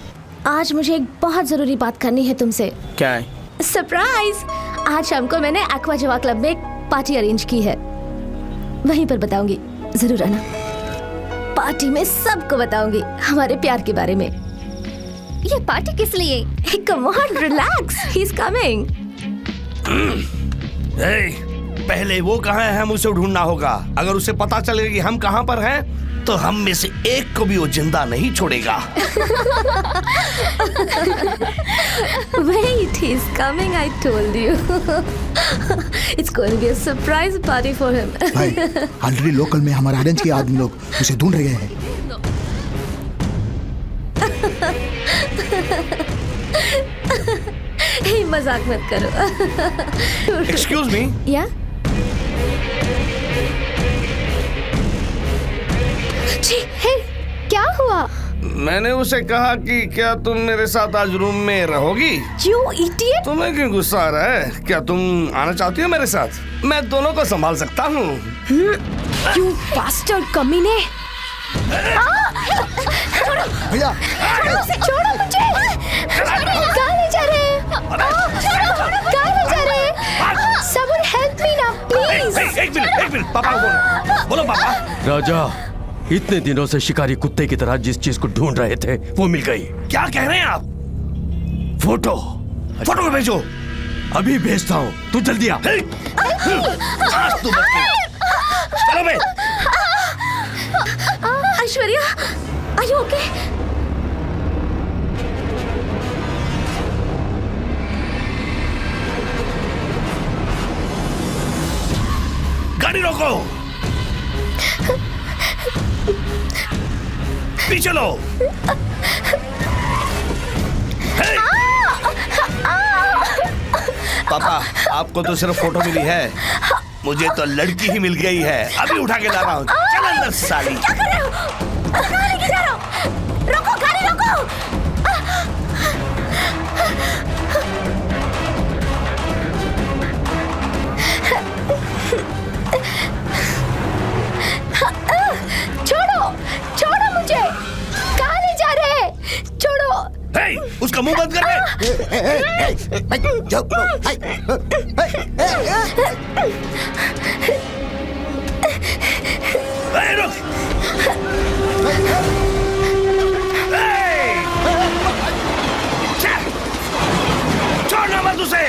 आज मुझे एक बहुत जरूरी बात करनी है तुमसे। क्या है? सरप्राइज! आज शाम को मैंने एक्वा जवा क्लब में एक पार्टी अरेंज की है, वहीं पर बताऊंगी, जरूर आना। पार्टी में सबको बताऊंगी हमारे प्यार के बारे में। ये पार्टी किस लिए? Come on, relax, he is coming. पहले वो कहाँ है, हम उसे ढूंढना होगा। अगर उसे पता चलेगा कि हम कहाँ पर हैं तो हम में से एक को भी वो जिंदा नहीं छोड़ेगा। Wait, he's coming, I told you. It's going to be a surprise party for him. भाई ऑलरेडी लोकल में हमारे ऑरेंज के आदमी लोग उसे ढूंढ रहे हैं। हे मजाक मत करो। Excuse me. या हे, क्या हुआ? मैंने उसे कहा कि क्या तुम मेरे साथ आज रूम में रहोगी? You idiot! तुम्हें क्यों गुस्सा आ रहा है? क्या तुम आना चाहती हो मेरे साथ? मैं दोनों को संभाल सकता हूँ। You bastard कमीने! भैया छोड़ो मुझे! कहाँ ले जा रहे हैं? कहाँ ले जा रहे हैं? सबूर हेल्प मी ना प्लीज। एक मिनट पापा को बोलो पापा। राजा, इतने दिनों से शिकारी कुत्ते की तरह जिस चीज को ढूंढ रहे थे वो मिल गई। क्या कह रहे हैं आप? फोटो फोटो भेजो। अभी भेजता हूँ, तू जल्दी आ। आज तू बच गई। चलो बे। Aishwarya, are you okay? गाड़ी रोको। पीछे लो। पापा, आपको तो सिर्फ फोटो मिली है, मुझे तो लड़की ही मिल गई है। अभी उठा के ला रहा हूँ। चल अंदर साली। क्या कर रहे हो? कहाँ लेके जा रहे हो? रोको, गाड़ी रोको! छोड़ो मुझे! कहाँ ले जा रहे हैं? छोड़ो! उसका मुंह बंद कर छोड़ना मत उसे।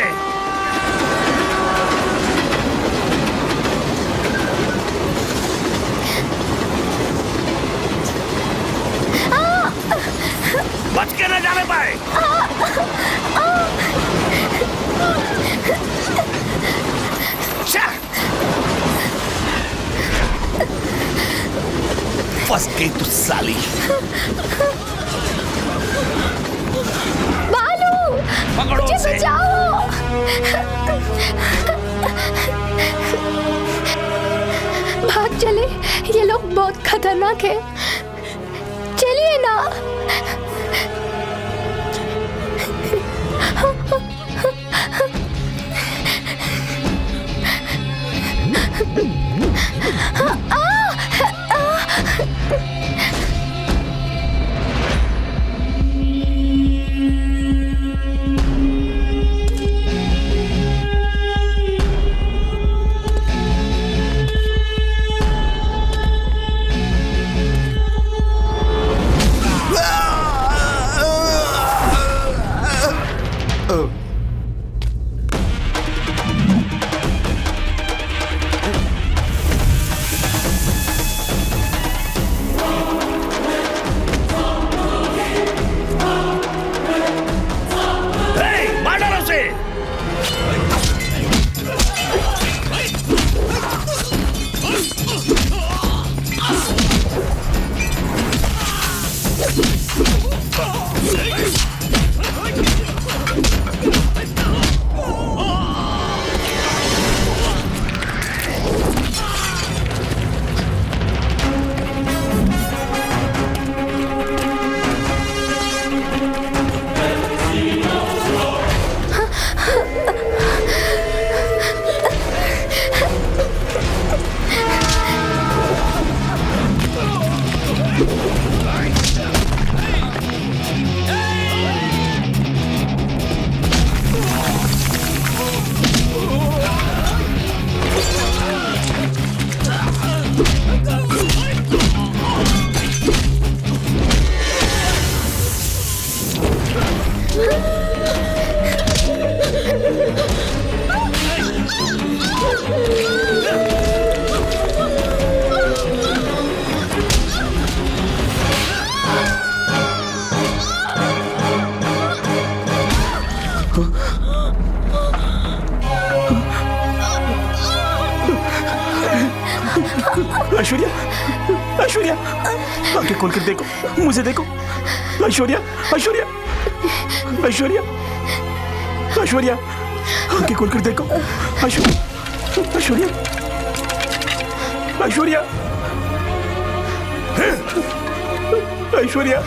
बच के न जाने पाए। फंस गई तू साली। बालू, पकड़ो मुझे उसे। बचाओ। भाग चले, ये लोग बहुत खतरनाक है। चलिए ना। ऐश्वर्या, ऐश्वर्या, आंखें खोल कर देखो, मुझे देखो। ऐश्वर्या, ऐश्वर्या, ऐश्वर्या, ऐश्वर्या, आंखें खोल कर देखो। ऐश्वर्या, ऐश्वर्या, ऐश्वर्या, ऐश्वर्या,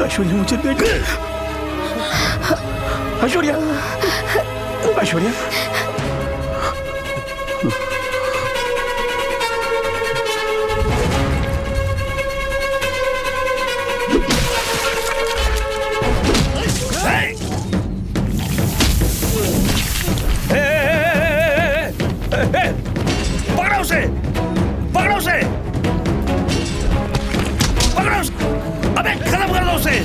ऐश्वर्या, मुझे देखो। ऐश्वर्या, ऐश्वर्या, पकड़ो उसे, पकड़ो उसे, पकड़ो उसे, अबे खत्म कर दो उसे।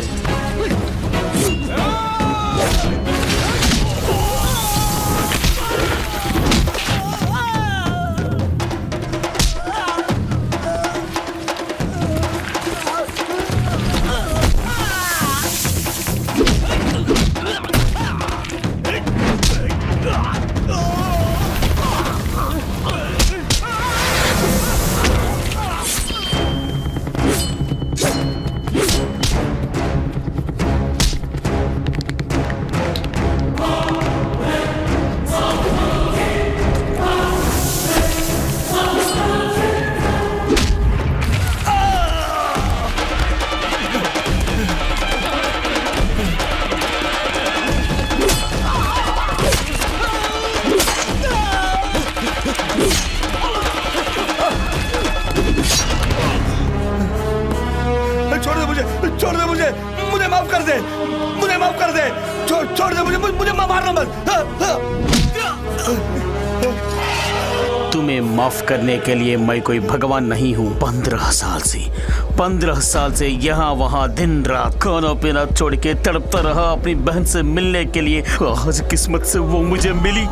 मुझे माफ कर दे, मुझे माफ कर दे, छोड़ दे मुझे मारना मत। तुम्हें माफ करने के लिए मैं कोई भगवान नहीं हूँ। 15 साल से यहाँ वहाँ दिन रात खाना पीना छोड़ के तड़पता रहा अपनी बहन से मिलने के लिए। आज किस्मत से वो मुझे मिली।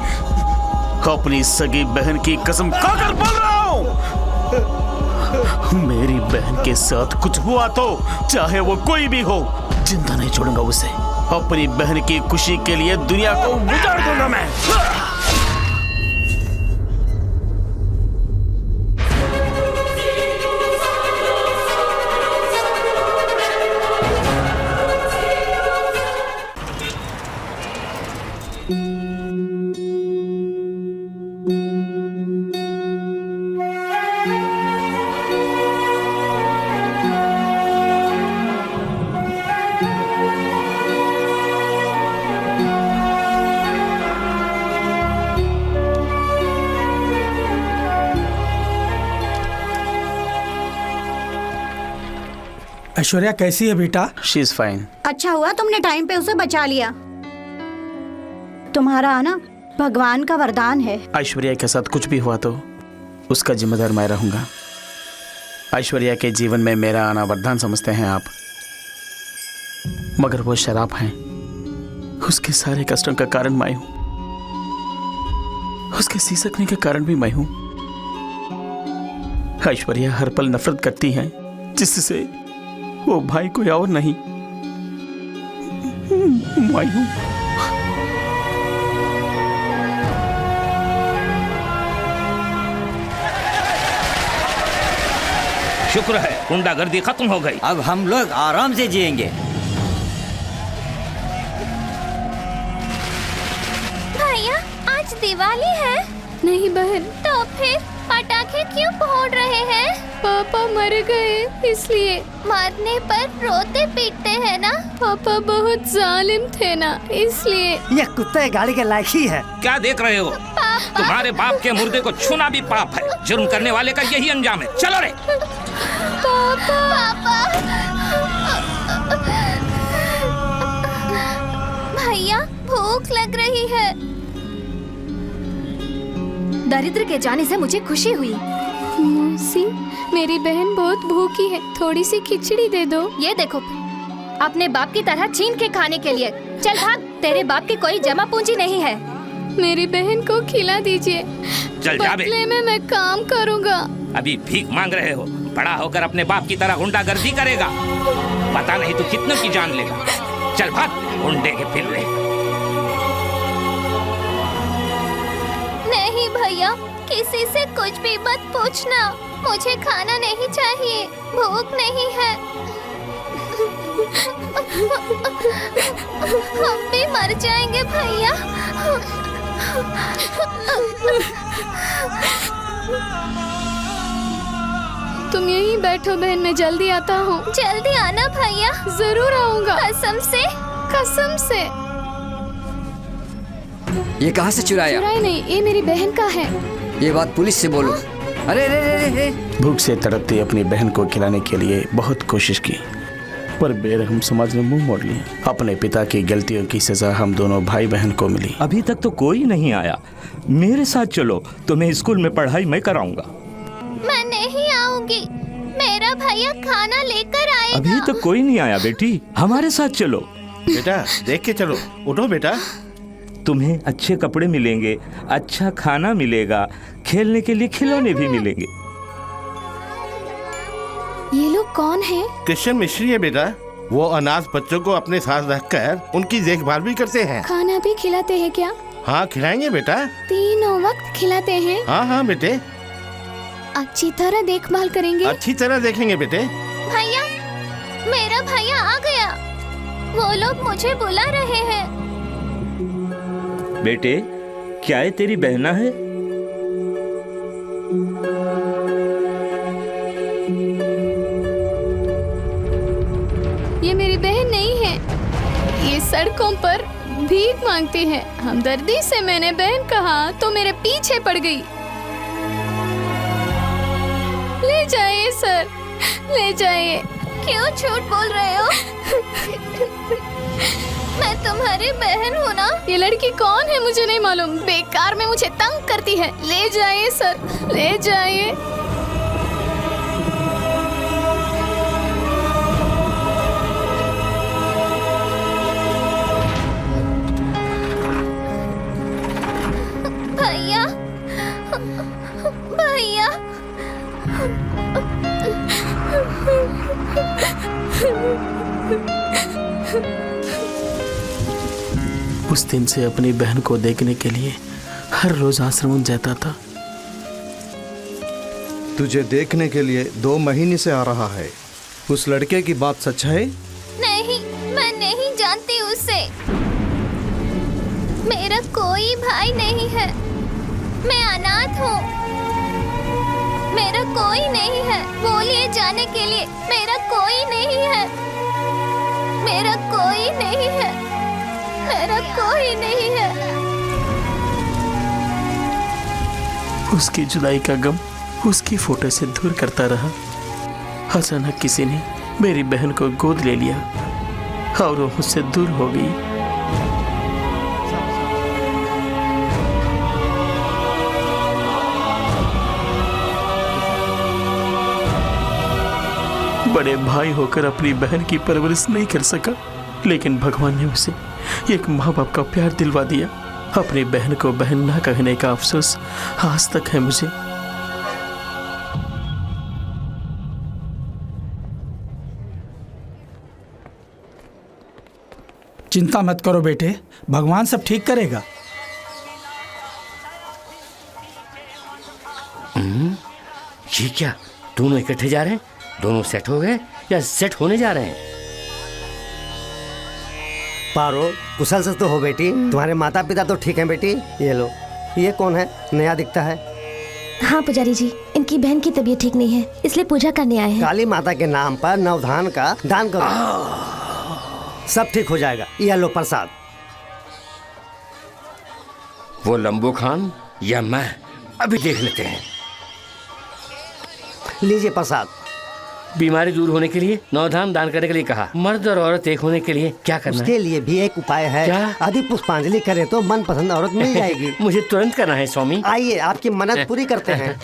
अपनी सगी बहन की कसम खाकर बोल रहा हूँ, मेरी बहन के साथ कुछ हुआ तो चाहे वो कोई भी हो, जिंदा नहीं छोड़ूंगा उसे। अपनी बहन की खुशी के लिए दुनिया को उजाड़ दूंगा मैं। ऐश्वर्या कैसी है बेटा? She is fine. अच्छा हुआ तुमने टाइम पे उसे बचा लिया। तुम्हारा आना भगवान का वरदान है। ऐश्वर्या के साथ कुछ भी हुआ तो उसका जिम्मेदार मैं रहूंगा। ऐश्वर्या के जीवन में मेरा आना वरदान समझते हैं आप, मगर वो शराब है। उसके सारे कष्टों का कारण मैं हूं, उसके सिसकने के कारण भी मैं हूं। ऐश्वर्या हर पल नफरत करती है, जिससे वो भाई कोई और नहीं, मैं हूं। शुक्र है गुंडागर्दी खत्म हो गई। अब हम लोग आराम से जिएंगे। भैया आज दिवाली है। नहीं बहन। तो फिर पटाखे क्यों फोड़ रहे हैं? पापा मर गए इसलिए। मरने पर रोते पीटते हैं ना। पापा बहुत जालिम थे ना, इसलिए। ये कुत्ते गाड़ी के लायक ही है। क्या देख रहे हो? तुम्हारे बाप के मुर्दे को छूना भी पाप है। जुर्म करने वाले का यही अंजाम है। चलो रे। पापा भैया भूख लग रही है। दरिद्र के जाने से मुझे खुशी हुई। मौसी मेरी बहन बहुत भूखी है, थोड़ी सी खिचड़ी दे दो। ये देखो, अपने बाप की तरह छीन के खाने के लिए। चल भाग, तेरे बाप की कोई जमा पूंजी नहीं है। मेरी बहन को खिला दीजिए। चल जा बे। बदले में मैं काम करूँगा। अभी भीख मांग रहे हो, बड़ा होकर अपने बाप की तरह गुंडागर्दी करेगा। पता नहीं तू कितनों की जान लेगा। चल भाग, गुंडे के फिर रहे। नहीं भैया। भैया, किसी से कुछ भी मत पूछना। मुझे खाना नहीं चाहिए, भूख नहीं है। हम भी मर जाएंगे भैया। तुम यहीं बैठो बहन, मैं जल्दी आता हूँ। जल्दी आना भैया। जरूर आऊंगा, कसम से। कसम से। ये कहाँ से चुराया? चुराया नहीं, ये मेरी बहन का है। ये बात पुलिस से बोलो। अरे रे रे रे। भूख से तड़पती अपनी बहन को खिलाने के लिए बहुत कोशिश की, पर बेरहम समाज ने मुंह मोड़ लिया। अपने पिता की गलतियों की सजा हम दोनों भाई बहन को मिली। अभी तक तो कोई नहीं आया। मेरे साथ चलो, तुम्हें स्कूल में पढ़ाई मैं कराऊंगा। मैं नहीं आऊंगी, मेरा भैया खाना लेकर आएगा। अभी तक कोई नहीं आया बेटी, हमारे साथ चलो। बेटा देख के चलो, उठो बेटा। तुम्हें अच्छे कपड़े मिलेंगे, अच्छा खाना मिलेगा, खेलने के लिए खिलौने भी मिलेंगे। ये लोग कौन है? क्रिश्चियन मिस्ट्री है बेटा। वो अनाथ बच्चों को अपने साथ रखकर उनकी देखभाल भी करते हैं। खाना भी खिलाते हैं क्या? हाँ खिलाएंगे बेटा। तीनों वक्त खिलाते हैं? हाँ हाँ बेटे। अच्छी तरह देखभाल करेंगे? अच्छी तरह देखेंगे बेटे। भैया, मेरा भैया आ गया। वो लोग मुझे बुला रहे हैं। बेटे, क्या ये तेरी बहना है? ये मेरी बहन नहीं है। ये सड़कों पर भीख मांगती है। हमदर्दी से मैंने बहन कहा तो मेरे पीछे पड़ गई। ले जाइए सर, ले जाइए। क्यों झूठ बोल रहे हो? मैं तुम्हारी बहन हूँ ना। ये लड़की कौन है मुझे नहीं मालूम। बेकार में मुझे तंग करती है। ले जाइए सर, ले जाइए। भैया, भैया। उस दिन से अपनी बहन को देखने के लिए हर रोज आश्रम जाता था। तुझे देखने के लिए 2 महीने से आ रहा है। उस लड़के की बात सच है? नहीं, मैं नहीं जानती उसे। मेरा कोई भाई नहीं है। मैं अनाथ हूँ। मेरा कोई नहीं है। बोलिए जाने के लिए। मेरा कोई नहीं है। मेरा कोई नहीं है। मेरा कोई नहीं है। उसकी जुदाई का गम उसकी फोटो से दूर करता रहा। अचानक किसी ने मेरी बहन को गोद ले लिया और वो मुझसे दूर हो गई। बड़े भाई होकर अपनी बहन की परवरिश नहीं कर सका, लेकिन भगवान ने उसे एक माँ बाप का प्यार दिलवा दिया। अपनी बहन को बहन ना कहने का अफसोस आज तक है मुझे। चिंता मत करो बेटे, भगवान सब ठीक करेगा। ये क्या, दोनों इकट्ठे जा रहे हैं? दोनों सेट हो गए या सेट होने जा रहे हैं? पारो, कुशल से तो हो बेटी। तुम्हारे माता पिता तो ठीक हैं बेटी। ये लो, ये कौन है? नया दिखता है। हाँ पुजारी जी, इनकी बहन की तबीयत ठीक नहीं है, इसलिए पूजा करने आए हैं। काली माता के नाम पर नवधान का दान करो, सब ठीक हो जाएगा। ये लो प्रसाद। वो लंबू खान या मैं, अभी देख लेते हैं। लीजिए प्रसाद। बीमारी दूर होने के लिए नवधान दान करने के लिए कहा। मर्द और औरत एक होने के लिए क्या करना उसके है? लिए भी एक उपाय है। क्या? यदि पुष्पांजलि करें तो मनपसंद औरत मिल जाएगी। मुझे तुरंत करना है स्वामी। आइए, आपकी मन्नत पूरी करते हैं।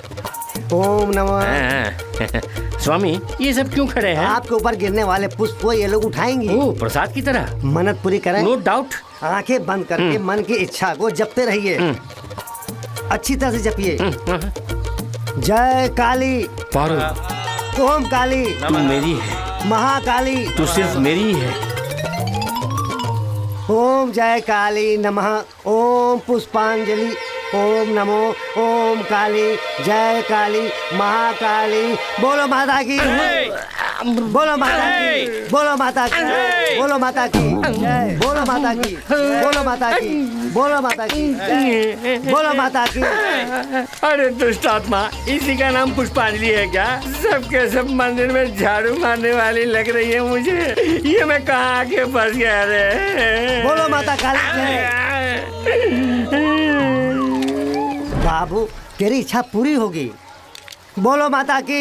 ओम नमः। स्वामी, ये सब क्यों खड़े हैं? आपके ऊपर गिरने वाले पुष्प को ये लोग उठाएंगे। ओह, प्रसाद की तरह। मन्नत पूरी करें। No doubt. आंखें बंद करके मन की इच्छा को जपते रहिए। अच्छी तरह से जपिए। जय काली। पारो, ओम काली। तू मेरी है। महाकाली। तू सिर्फ मेरी ही है। ओम जय काली नमः। ओम पुष्पांजलि। ओम नमो ओम काली जय काली महाकाली। बोलो माता की बोलो माता की बोलो माता की बोलो माता की जय बोलो माता की बोलो माता की बोलो माता की जय बोलो माता की। अरे दुष्ट आत्मा, इसी का नाम पुष्पांजलि है क्या? सबके सब मंदिर में झाड़ू मारने वाली लग रही है मुझे। ये मैं कहाँ आके फंस गया रे? बोलो माता काली जय। बाबू तेरी इच्छा पूरी होगी। बोलो माता की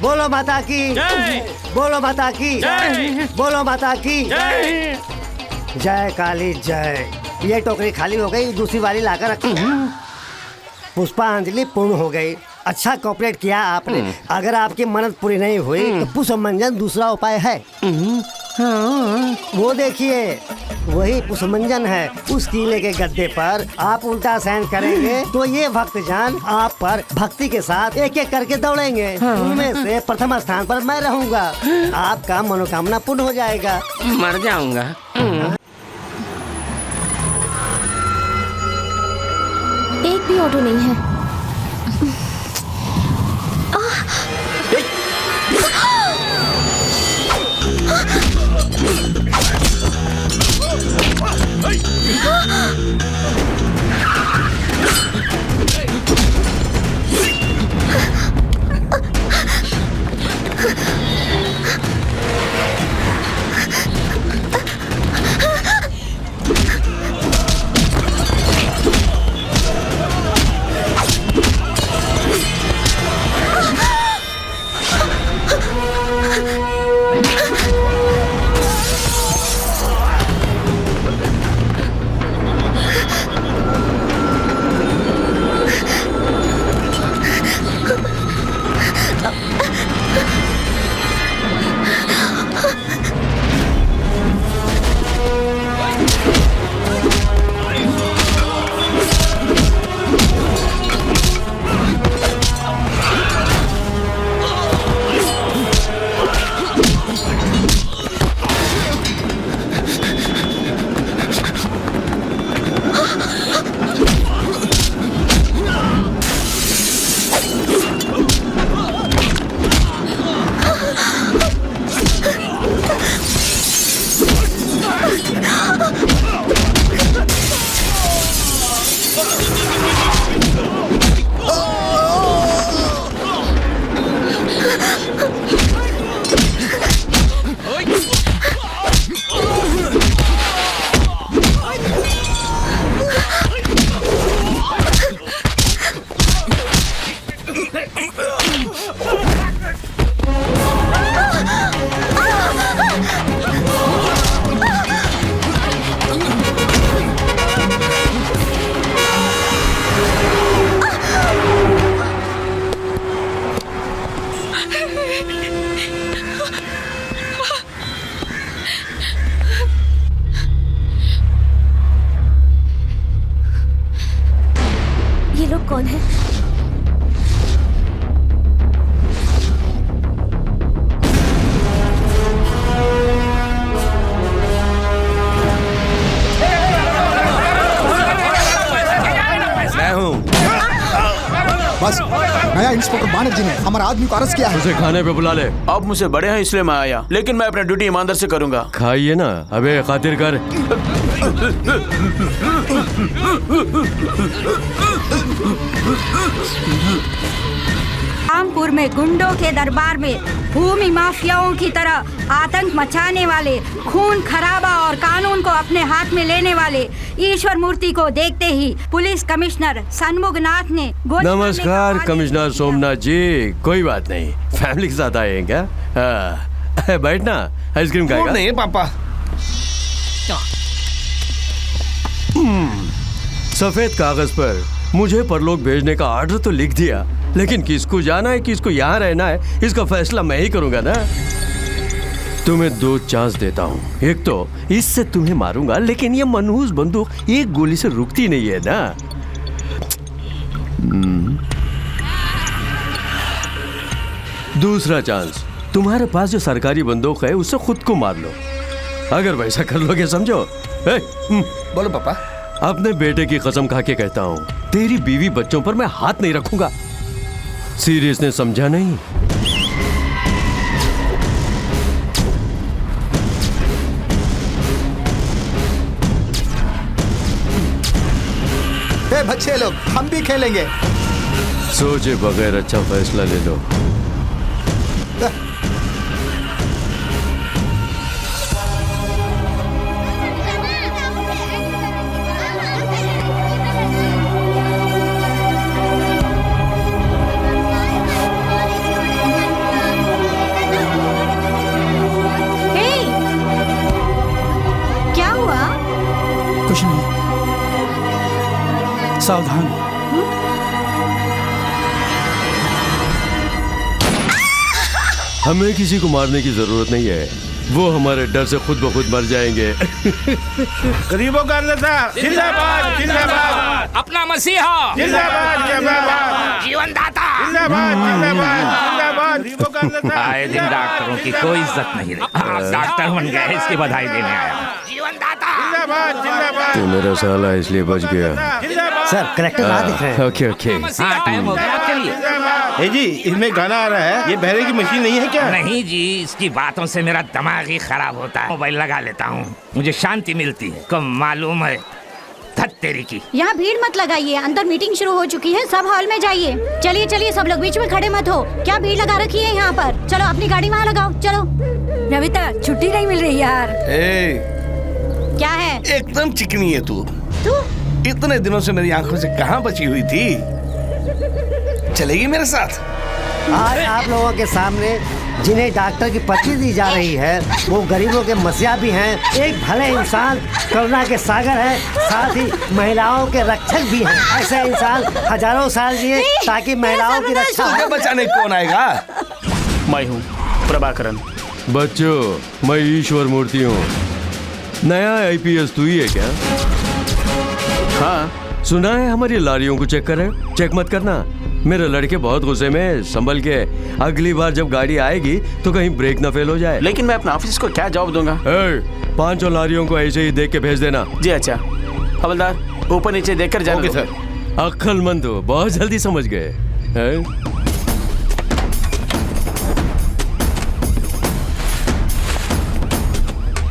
बोलो माता की बोलो माता की बोलो माता की जय काली जय। ये टोकरी खाली हो गई, दूसरी वाली लाकर रखी। पुष्पांजलि पूर्ण हो गई। अच्छा कोऑपरेट किया आपने। अगर आपकी मन्नत पूरी नहीं हुई तो पुष्पमंजन दूसरा उपाय है। वो देखिए वही पुष्पमंजन है। उस किले के गद्दे पर आप उल्टा सहन करेंगे तो ये भक्तजन आप पर भक्ति के साथ एक एक करके दौड़ेंगे। उनमें से प्रथम स्थान पर मैं रहूंगा। आपका मनोकामना पूर्ण हो जाएगा। मर जाऊंगा। एक भी ऑटो नहीं है। ये लोग कौन है? मैं हूँ। बस नया इंस्पेक्टर बानर जी ने हमारे आदमी को अरेस्ट किया है। उसे खाने पे बुला ले। अब मुझसे बड़े हैं इसलिए मैं आया, लेकिन मैं अपनी ड्यूटी ईमानदार से करूंगा। खाइए ना। अबे खातिर कर। रामपुर में गुंडों के दरबार में भूमि माफियाओं की तरह आतंक मचाने वाले, खून खराबा और कानून को अपने हाथ में लेने वाले ईश्वर मूर्ति को देखते ही पुलिस कमिश्नर सन्मुखनाथ ने नमस्कार कमिश्नर सोमनाथ जी। कोई बात नहीं, फैमिली के साथ आए हैं क्या? बैठना, आइसक्रीम खाएगा? नहीं पापा। सफेद कागज पर मुझे परलोक भेजने का ऑर्डर तो लिख दिया, लेकिन किसको जाना है किसको यहाँ रहना है इसका फैसला मैं ही करूंगा ना। तुम्हें 2 चांस देता हूँ। एक तो इससे तुम्हें मारूंगा, लेकिन ये मनहूस बंदूक एक गोली से रुकती नहीं है ना। दूसरा चांस, तुम्हारे पास जो सरकारी बंदूक है उससे खुद को मार लो। अगर वैसा कर लोगे समझो। बोलो पापा। अपने बेटे की कसम खा के कहता हूँ, तेरी बीवी बच्चों पर मैं हाथ नहीं रखूंगा। सीरियस ने समझा नहीं? ए बच्चे लोग, हम भी खेलेंगे। सोचे बगैर अच्छा फैसला ले लो। क्या हुआ? कुछ नहीं, सावधान। हमें किसी को मारने की जरूरत नहीं है, वो हमारे डर से खुद ब खुद मर जाएंगे। गरीबों का नेता जिंदाबाद जिंदाबाद, अपना मसीहा जिंदाबाद जिंदाबाद, जीवन दाता जिंदाबाद जिंदाबाद जिंदाबाद, गरीबों का नेता। आए दिन डॉक्टरों की कोई इज्जत नहीं रही। आप डॉक्टर बन गए, इसकी बधाई देने आया। जिंदाबाद जिंदाबाद। तू मेरा साला इसलिए बच गया। सर करेक्टर ना दिख रहे हैं। Okay okay. हाँ, टाइम हो गया, चलिए। ए जी, इसमें गाना आ रहा है, ये बहरे की मशीन नहीं है क्या? नहीं जी, इसकी बातों से मेरा दिमाग ही खराब होता है। मोबाइल लगा लेता हूँ, मुझे शांति मिलती है। कब मालूम है धत तेरी की। यहाँ भीड़ मत लगाइए, अंदर मीटिंग शुरू हो चुकी है, सब हॉल में जाइए। चलिए चलिए, सब लोग बीच में खड़े मत हो। क्या भीड़ लगा रखी है यहाँ पर? चलो अपनी गाड़ी वहाँ लगाओ, चलो। नविता, छुट्टी नहीं मिल रही यार। क्या है? एकदम चिकनी है तू। इतने दिनों से मेरी आंखों से कहाँ बची हुई थी? चलेगी मेरे साथ? आज आप लोगों के सामने जिन्हें डॉक्टर की पर्ची दी जा रही है, वो गरीबों के मसीहा भी हैं, एक भले इंसान, करुणा के सागर हैं, साथ ही महिलाओं के रक्षक भी हैं। ऐसे इंसान हजारों साल जिए ताकि महिलाओं की रक्षा हो। तुझे बचाने कौन आएगा? मैं हूँ प्रभाकरन। बच्चों, मैं ईश्वर मूर्ति हूँ। नया आईपीएस तू ही है क्या? हाँ, सुना है हमारी लारियों को चेक करे। चेक मत करना, मेरे लड़के बहुत गुस्से में, संभल के। अगली बार जब गाड़ी आएगी तो कहीं ब्रेक ना फेल हो जाए। लेकिन मैं अपने ऑफिस को क्या जवाब दूंगा? 5 लारियों को ऐसे ही देख के भेज देना। जी अच्छा हवलदार, ऊपर नीचे देखकर जाना। Okay sir. अक्लमंद हो, बहुत जल्दी समझ गए।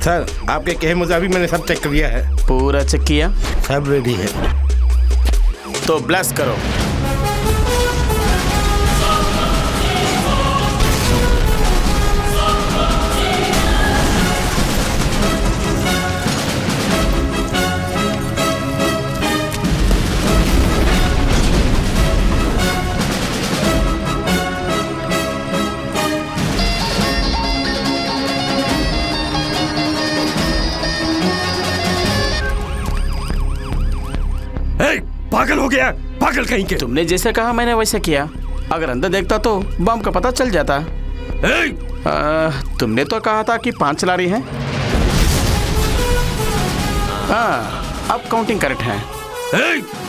सर, आपके कहे मुताबिक मैंने सब चेक कर लिया है। पूरा चेक किया? सब रेडी है। तो ब्लेस करो। पागल हो गया, पागल कहीं के। तुमने जैसे कहा मैंने वैसे किया। अगर अंदर देखता तो बम का पता चल जाता। तुमने तो कहा था कि 5 लारी हैं। हाँ, अब काउंटिंग करेक्ट है।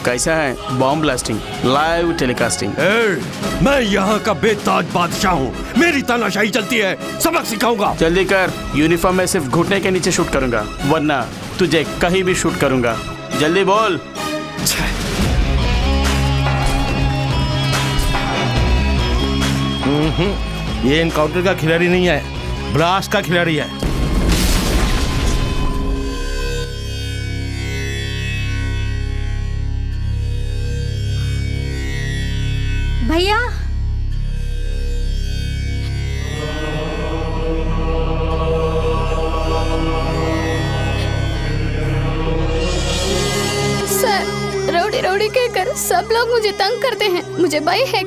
कैसा है बॉम्ब ब्लास्टिंग, लाइव टेलीकास्टिंग? मैं यहाँ का बेताज बादशाह हूँ, मेरी तानाशाही चलती है, सबक सिखाऊंगा। जल्दी कर, यूनिफॉर्म में सिर्फ घुटने के नीचे शूट करूंगा, वरना तुझे कहीं भी शूट करूंगा। जल्दी बोल। ये एनकाउंटर का खिलाड़ी नहीं है, ब्लास्ट का खिलाड़ी है। भैया, सर, रौडी रौडी कहकर सब लोग मुझे तंग करते हैं। मुझे भय है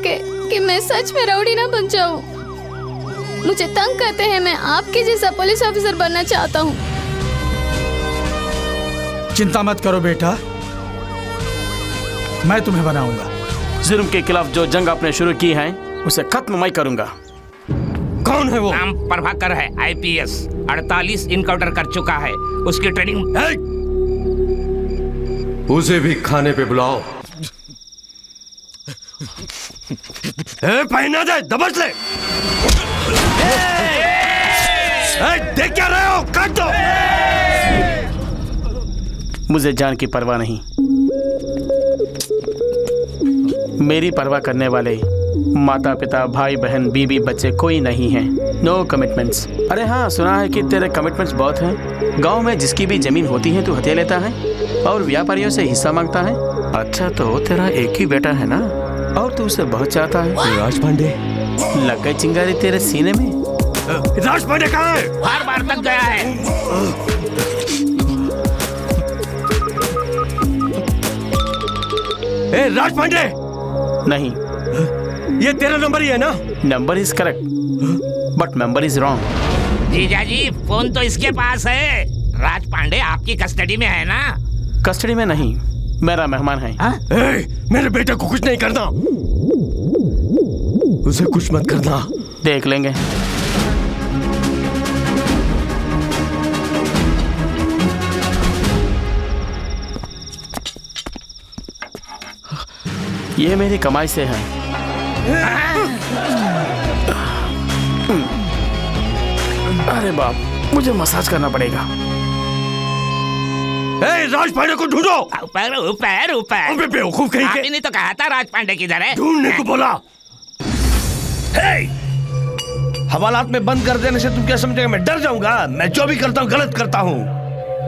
कि मैं सच में रौडी ना बन जाऊं। मुझे तंग करते हैं, मैं आपके जैसा पुलिस ऑफिसर बनना चाहता हूं। चिंता मत करो बेटा, मैं तुम्हें बनाऊंगा। जुर्म के खिलाफ जो जंग आपने शुरू की है उसे खत्म मैं करूंगा। कौन है वो? नाम प्रभाकर है, आईपीएस, 48 इनकाउंटर कर चुका है। उसकी ट्रेनिंग। उसे भी खाने पे बुलाओ। पहना दे, दबच ले। देख क्या रहे हो? काट दो। मुझे जान की परवाह नहीं। मेरी परवाह करने वाले माता पिता भाई बहन बीबी बच्चे कोई नहीं है। No commitments. अरे हाँ, सुना है कि तेरे कमिटमेंट्स बहुत हैं। गांव में जिसकी भी जमीन होती है तू हथिया लेता है और व्यापारियों से हिस्सा मांगता है। अच्छा, तो तेरा एक ही बेटा है ना, और तू उसे बहुत चाहता है। राज पांडे, लग गई चिंगारी तेरे सीने में। राज पांडे कहाँ है? हर बार तक गया है। ए, राज पांडे! नहीं, ये तेरा नंबर ही है ना? Number is correct but number is wrong. जीजा जी, फोन तो इसके पास है। राज पांडे आपकी कस्टडी में है ना? कस्टडी में नहीं, मेरा मेहमान है। ए, मेरे बेटे को कुछ नहीं करना, उसे कुछ मत करना। देख लेंगे। ये मेरी कमाई से है। अरे बाप, मुझे मसाज करना पड़ेगा। ए, राज पांडे को ढूंढो। ऊपर ऊपर ऊपर। अबे बेवकूफ कहीं के। आपने तो कहा था राज पांडे किधर है? ढूंढने को बोला। हवालात में बंद कर देने से तुम क्या समझेगा मैं डर जाऊंगा? मैं जो भी करता हूँ गलत करता हूँ।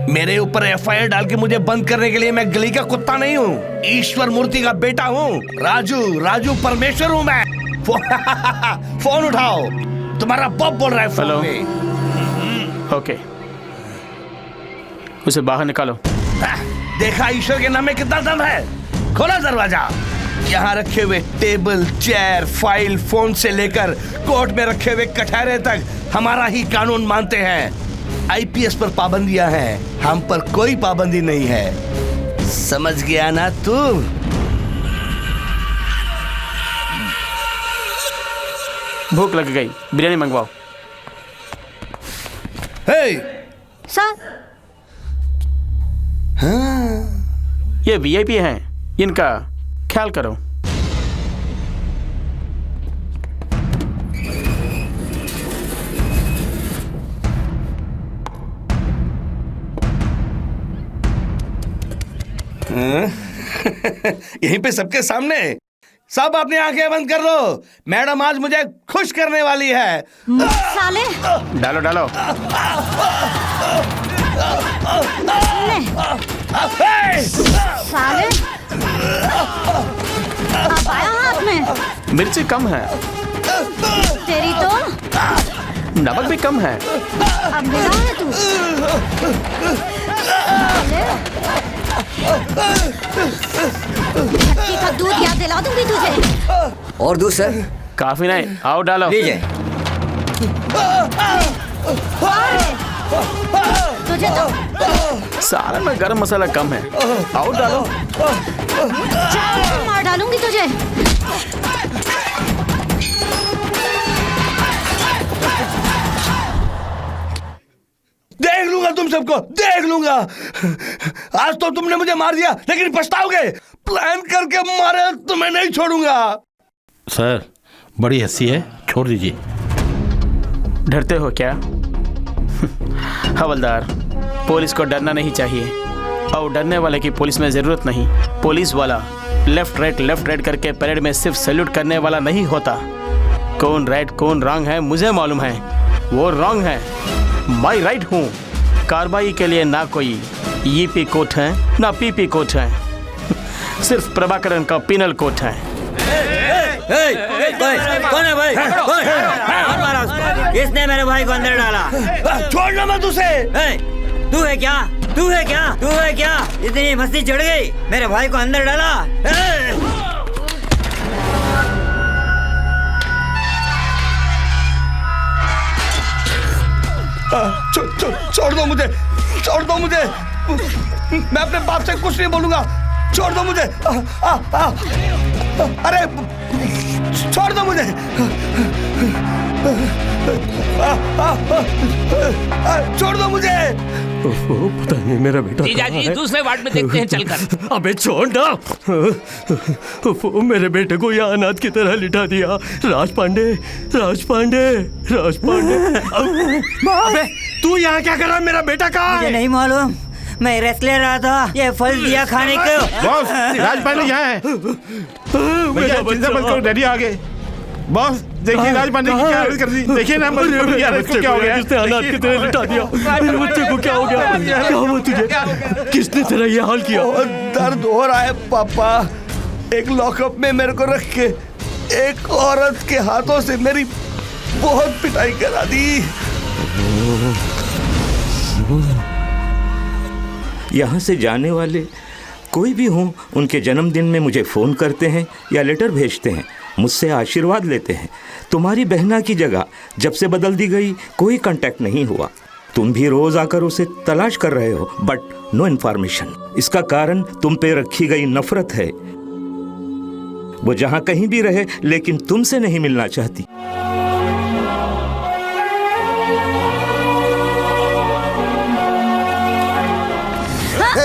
मेरे ऊपर एफआईआर डाल के मुझे बंद करने के लिए मैं गली का कुत्ता नहीं हूँ, ईश्वर मूर्ति का बेटा हूँ। राजू परमेश्वर हूँ मैं। फोन उठाओ, तुम्हारा बाप बोल रहा है फोन में। ओके, उसे बाहर निकालो। देखा ईश्वर के नाम में कितना दम है? खोला दरवाजा। यहाँ रखे हुए टेबल, चेयर, फाइल, फोन से लेकर कोर्ट में रखे हुए कटहरे तक हमारा ही कानून मानते हैं। आईपीएस पर पाबंदियां हैं, हम पर कोई पाबंदी नहीं है। समझ गया ना तू? भूख लग गई, बिरयानी मंगवाओ। सर, ये वीआईपी हैं, इनका ख्याल करो। यहीं पे सबके सामने। सब अपनी आंखें बंद कर लो, मैडम आज मुझे खुश करने वाली है। साले! डालो डालो। साले! अब आया हाथ में। मिर्ची कम है। तेरी तो नमक भी कम है। अब मिला है तू। धक्की का दूध याद दिला दूंगी तुझे। और दूध सर? काफी नहीं, आओ डालो। लीजिए। तुझे तो सारे में गरम मसाला कम है, आओ डालो। मार डालूंगी तुझे। देख लूंगा तुम सबको, देख लूंगा। आज तो तुमने मुझे मार दिया, लेकिन पछताओगे। प्लान करके मारे तुम्हें नहीं छोड़ूंगा। सर, बड़ी हंसी है, छोड़ दीजिए। डरते हो क्या? हवलदार, पुलिस को डरना नहीं चाहिए, और डरने वाले की पुलिस में जरूरत नहीं। पुलिस वाला लेफ्ट राइट करके परेड में सिर्फ सैल्यूट करने वाला नहीं होता। कौन राइट कौन रॉन्ग है मुझे मालूम है। वो रॉन्ग है, मैं राइट हूँ। कार्रवाई के लिए ना कोई ईपी कोर्ट है ना पीपी कोर्ट है, सिर्फ प्रभाकरन का पिनल कोर्ट है। कौन है भाई? किसने मेरे भाई को अंदर डाला? छोड़ना मत उसे। तू है क्या? तू है क्या? तू है क्या? इतनी मस्ती चढ़ गई, मेरे भाई को अंदर डाला। छोड़ दो मुझे, छोड़ दो मुझे। मैं अपने बाप से कुछ नहीं बोलूंगा, छोड़ दो मुझे। अरे छोड़ दो मुझे। छोड़ दो मुझे। पता नहीं मेरा बेटा जीजा जी, दूसरे वार्ड में देखते हैं चलकर। अबे छोड़ ना। मेरे बेटे को यहाँ अनाथ की तरह लिटा दिया। राज पांडे, राज पांडे, राज पांडे। अबे तू यहाँ क्या कर रहा है? मेरा बेटा कहाँ है? मुझे नहीं मालूम, मैं रेस्ट ले रहा था, ये फल दिया खाने को। बॉस, राज पांडे यहाँ है। भैया चिंता मत करो, डैडी आ गए। बॉस देखिए राज पांडे की क्या हालत कर दी। देखिए ना इसको क्या हो गया, किसने हालात की तरह लिटा दिया। मेरे बच्चे को क्या हो गया, क्या हुआ तुझे, किसने तेरा ये हाल किया। बहुत दर्द हो रहा है पापा। एक लॉकअप में मेरे को रख के एक औरत के हाथों से मेरी बहुत पिटाई करा दी। यहाँ से जाने वाले कोई भी हों, उनके जन्मदिन में मुझे फ़ोन करते हैं या लेटर भेजते हैं, मुझसे आशीर्वाद लेते हैं। तुम्हारी बहना की जगह जब से बदल दी गई कोई कांटेक्ट नहीं हुआ। तुम भी रोज़ आकर उसे तलाश कर रहे हो, बट नो इन्फॉर्मेशन। इसका कारण तुम पे रखी गई नफरत है। वो जहाँ कहीं भी रहे, लेकिन तुमसे नहीं मिलना चाहती।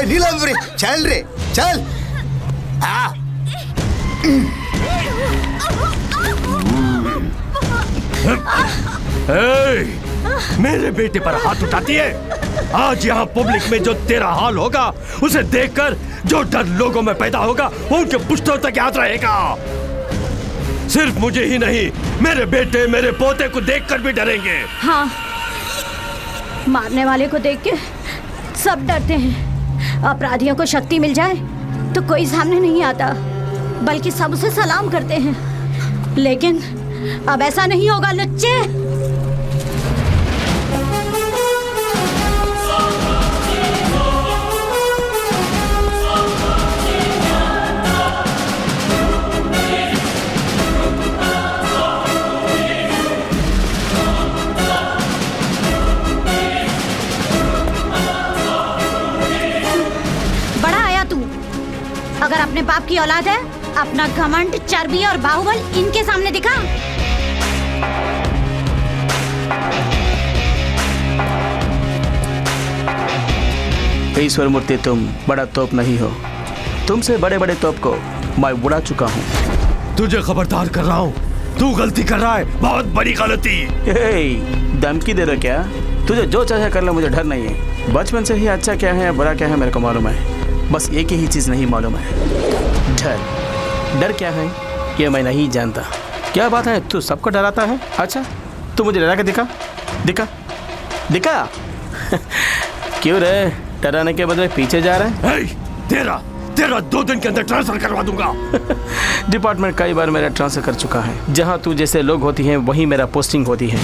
नीलम चल रे चल। मेरे बेटे पर हाथ उठाती है। आज यहाँ पब्लिक में जो तेरा हाल होगा उसे देखकर जो डर लोगों में पैदा होगा वो उनके पुश्तों तक याद रहेगा। सिर्फ मुझे ही नहीं, मेरे बेटे मेरे पोते को देखकर भी डरेंगे। हाँ, मारने वाले को देख के सब डरते हैं। अपराधियों को शक्ति मिल जाए तो कोई सामने नहीं आता, बल्कि सब उसे सलाम करते हैं। लेकिन अब ऐसा नहीं होगा लुच्चे। अगर अपने बाप की औलाद है, अपना घमंड, चर्बी और बाहुबल इनके सामने दिखा। ईश्वर मूर्ति, तुम बड़ा तोप नहीं हो। तुमसे बड़े बड़े तोप को मैं उड़ा चुका हूँ। तुझे खबरदार कर रहा हूँ, तू गलती कर रहा है, बहुत बड़ी गलती। धमकी दे दो क्या? तुझे जो चाहे कर ले, मुझे डर नहीं है। बचपन से ही अच्छा क्या है बुरा क्या है मेरे को मालूम है। बस एक ही चीज़ नहीं मालूम है, डर। डर क्या है ये मैं नहीं जानता। क्या बात है, तू सबको डराता है? अच्छा, तू मुझे डरा के दिखा दिखा दिखा। क्यों रे, डराने के बदले पीछे जा रहा है? तेरा 2 दिन के अंदर ट्रांसफर करवा दूंगा। डिपार्टमेंट कई बार मेरा ट्रांसफर कर चुका है। जहाँ तू जैसे लोग होती हैं वहीं मेरा पोस्टिंग होती है।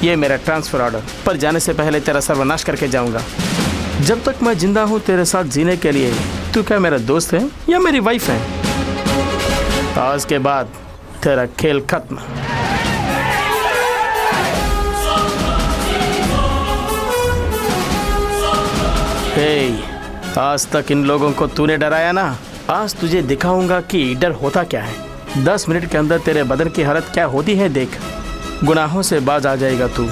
ये मेरा ट्रांसफर ऑर्डर, पर जाने से पहले तेरा सर्वनाश करके जाऊंगा। जब तक मैं जिंदा हूँ तेरे साथ जीने के लिए तू क्या मेरा दोस्त है या मेरी वाइफ है? आज के बाद तेरा खेल खत्म। आज तक इन लोगों को तूने डराया ना, आज तुझे दिखाऊंगा कि डर होता क्या है। 10 मिनट के अंदर तेरे बदन की हालत क्या होती है देख। गुनाहों से बाज आ जाएगा तू।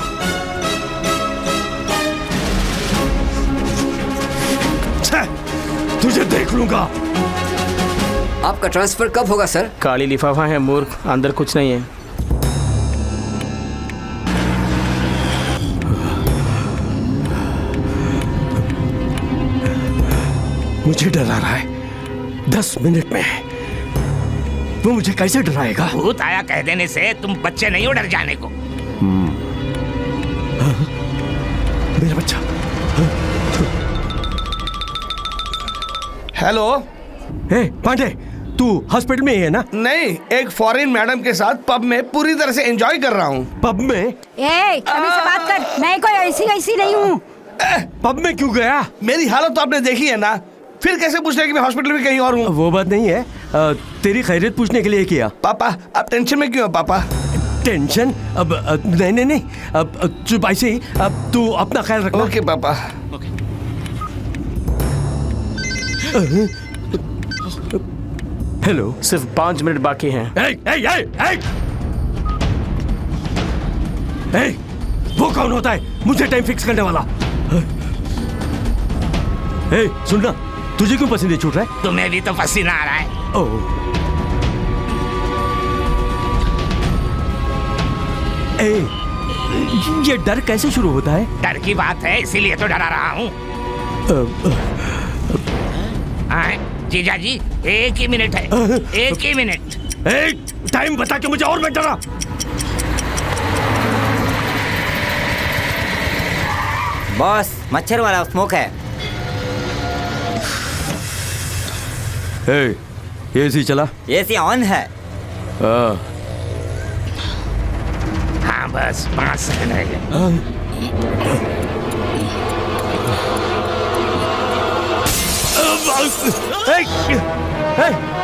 तुझे देख लूंगा। आपका ट्रांसफर कब होगा सर? काली लिफाफा है मूर्ख, अंदर कुछ नहीं है। मुझे डरा रहा है 10 मिनट में। वो मुझे कैसे डराएगा? भूत आया कह देने से तुम बच्चे नहीं हो डर जाने को। मेरा बच्चा। हेलो। पांडे, तू हॉस्पिटल में ही है ना? नहीं, एक फॉरेन मैडम के साथ पब में पूरी तरह से एंजॉय कर रहा हूँ। पब में? अभी से बात कर, मैं कोई ऐसी नहीं हूँ। पब में क्यों गया? मेरी हालत तो आपने देखी है ना, फिर कैसे पूछ रहे कि मैं हॉस्पिटल में कहीं और हूँ? वो बात नहीं है, तेरी खैरियत पूछने के लिए किया। पापा आप टेंशन में क्यों हो पापा? टेंशन? अब नहीं, अब चुप ऐसे ही। अब तू अपना ख्याल रखना। ओके पापा। हेलो, सिर्फ 5 मिनट बाकी हैं। वो कौन होता है मुझे टाइम फिक्स करने वाला? सुनना, तुझे क्यों पसीने छूट रहा है? तुम्हें भी तो पसीना आ रहा है। ये डर कैसे शुरू होता है? डर की बात है इसीलिए तो डरा रहा हूँ। जीजा जी 1 ही मिनट है, 1 ही मिनट। टाइम बता के मुझे और मत डरा। बॉस मच्छर वाला स्मोक है। एसी चला? एसी ऑन है। हाँ बस 5 सेकंड रह गए।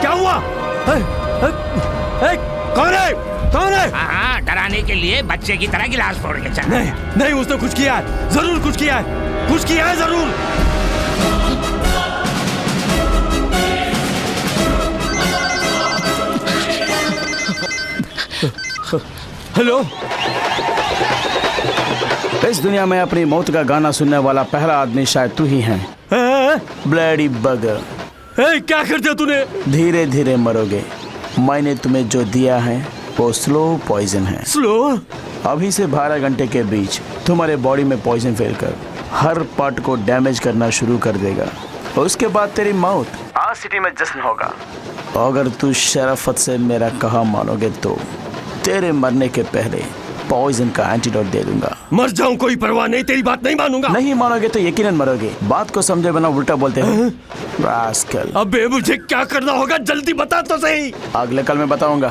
क्या हुआ? कौन है? कौन है? हाँ, डराने के लिए बच्चे की तरह गिलास फोड़ के चला। नहीं, उसने कुछ किया है, जरूर कुछ किया है, कुछ किया है जरूर। हेलो। इस दुनिया में अपनी मौत का गाना सुनने वाला पहला आदमी शायद तू ही है। ब्लडी बगर। क्या कर दिया तूने? धीरे धीरे मरोगे। मैंने तुम्हें जो दिया है वो स्लो पॉइजन है। स्लो? अभी से 12 घंटे के बीच तुम्हारे बॉडी में पॉइजन फैलकर हर पार्ट को डैमेज करना शुरू कर देगा। उसके बाद तेरी मौत। आज सिटी में जश्न होगा। अगर तू शराफत से मेरा कहा मानोगे तो तेरे मरने के पहले पॉइजन का एंटीडोट दे दूंगा। मर जाऊं कोई परवाह नहीं, तेरी बात नहीं मानूंगा। नहीं मानोगे तो यकीनन मरोगे। बात को समझे बिना उल्टा बोलते हो। रास्कल। अबे मुझे क्या करना होगा जल्दी बता तो सही। अगले कल मैं बताऊंगा।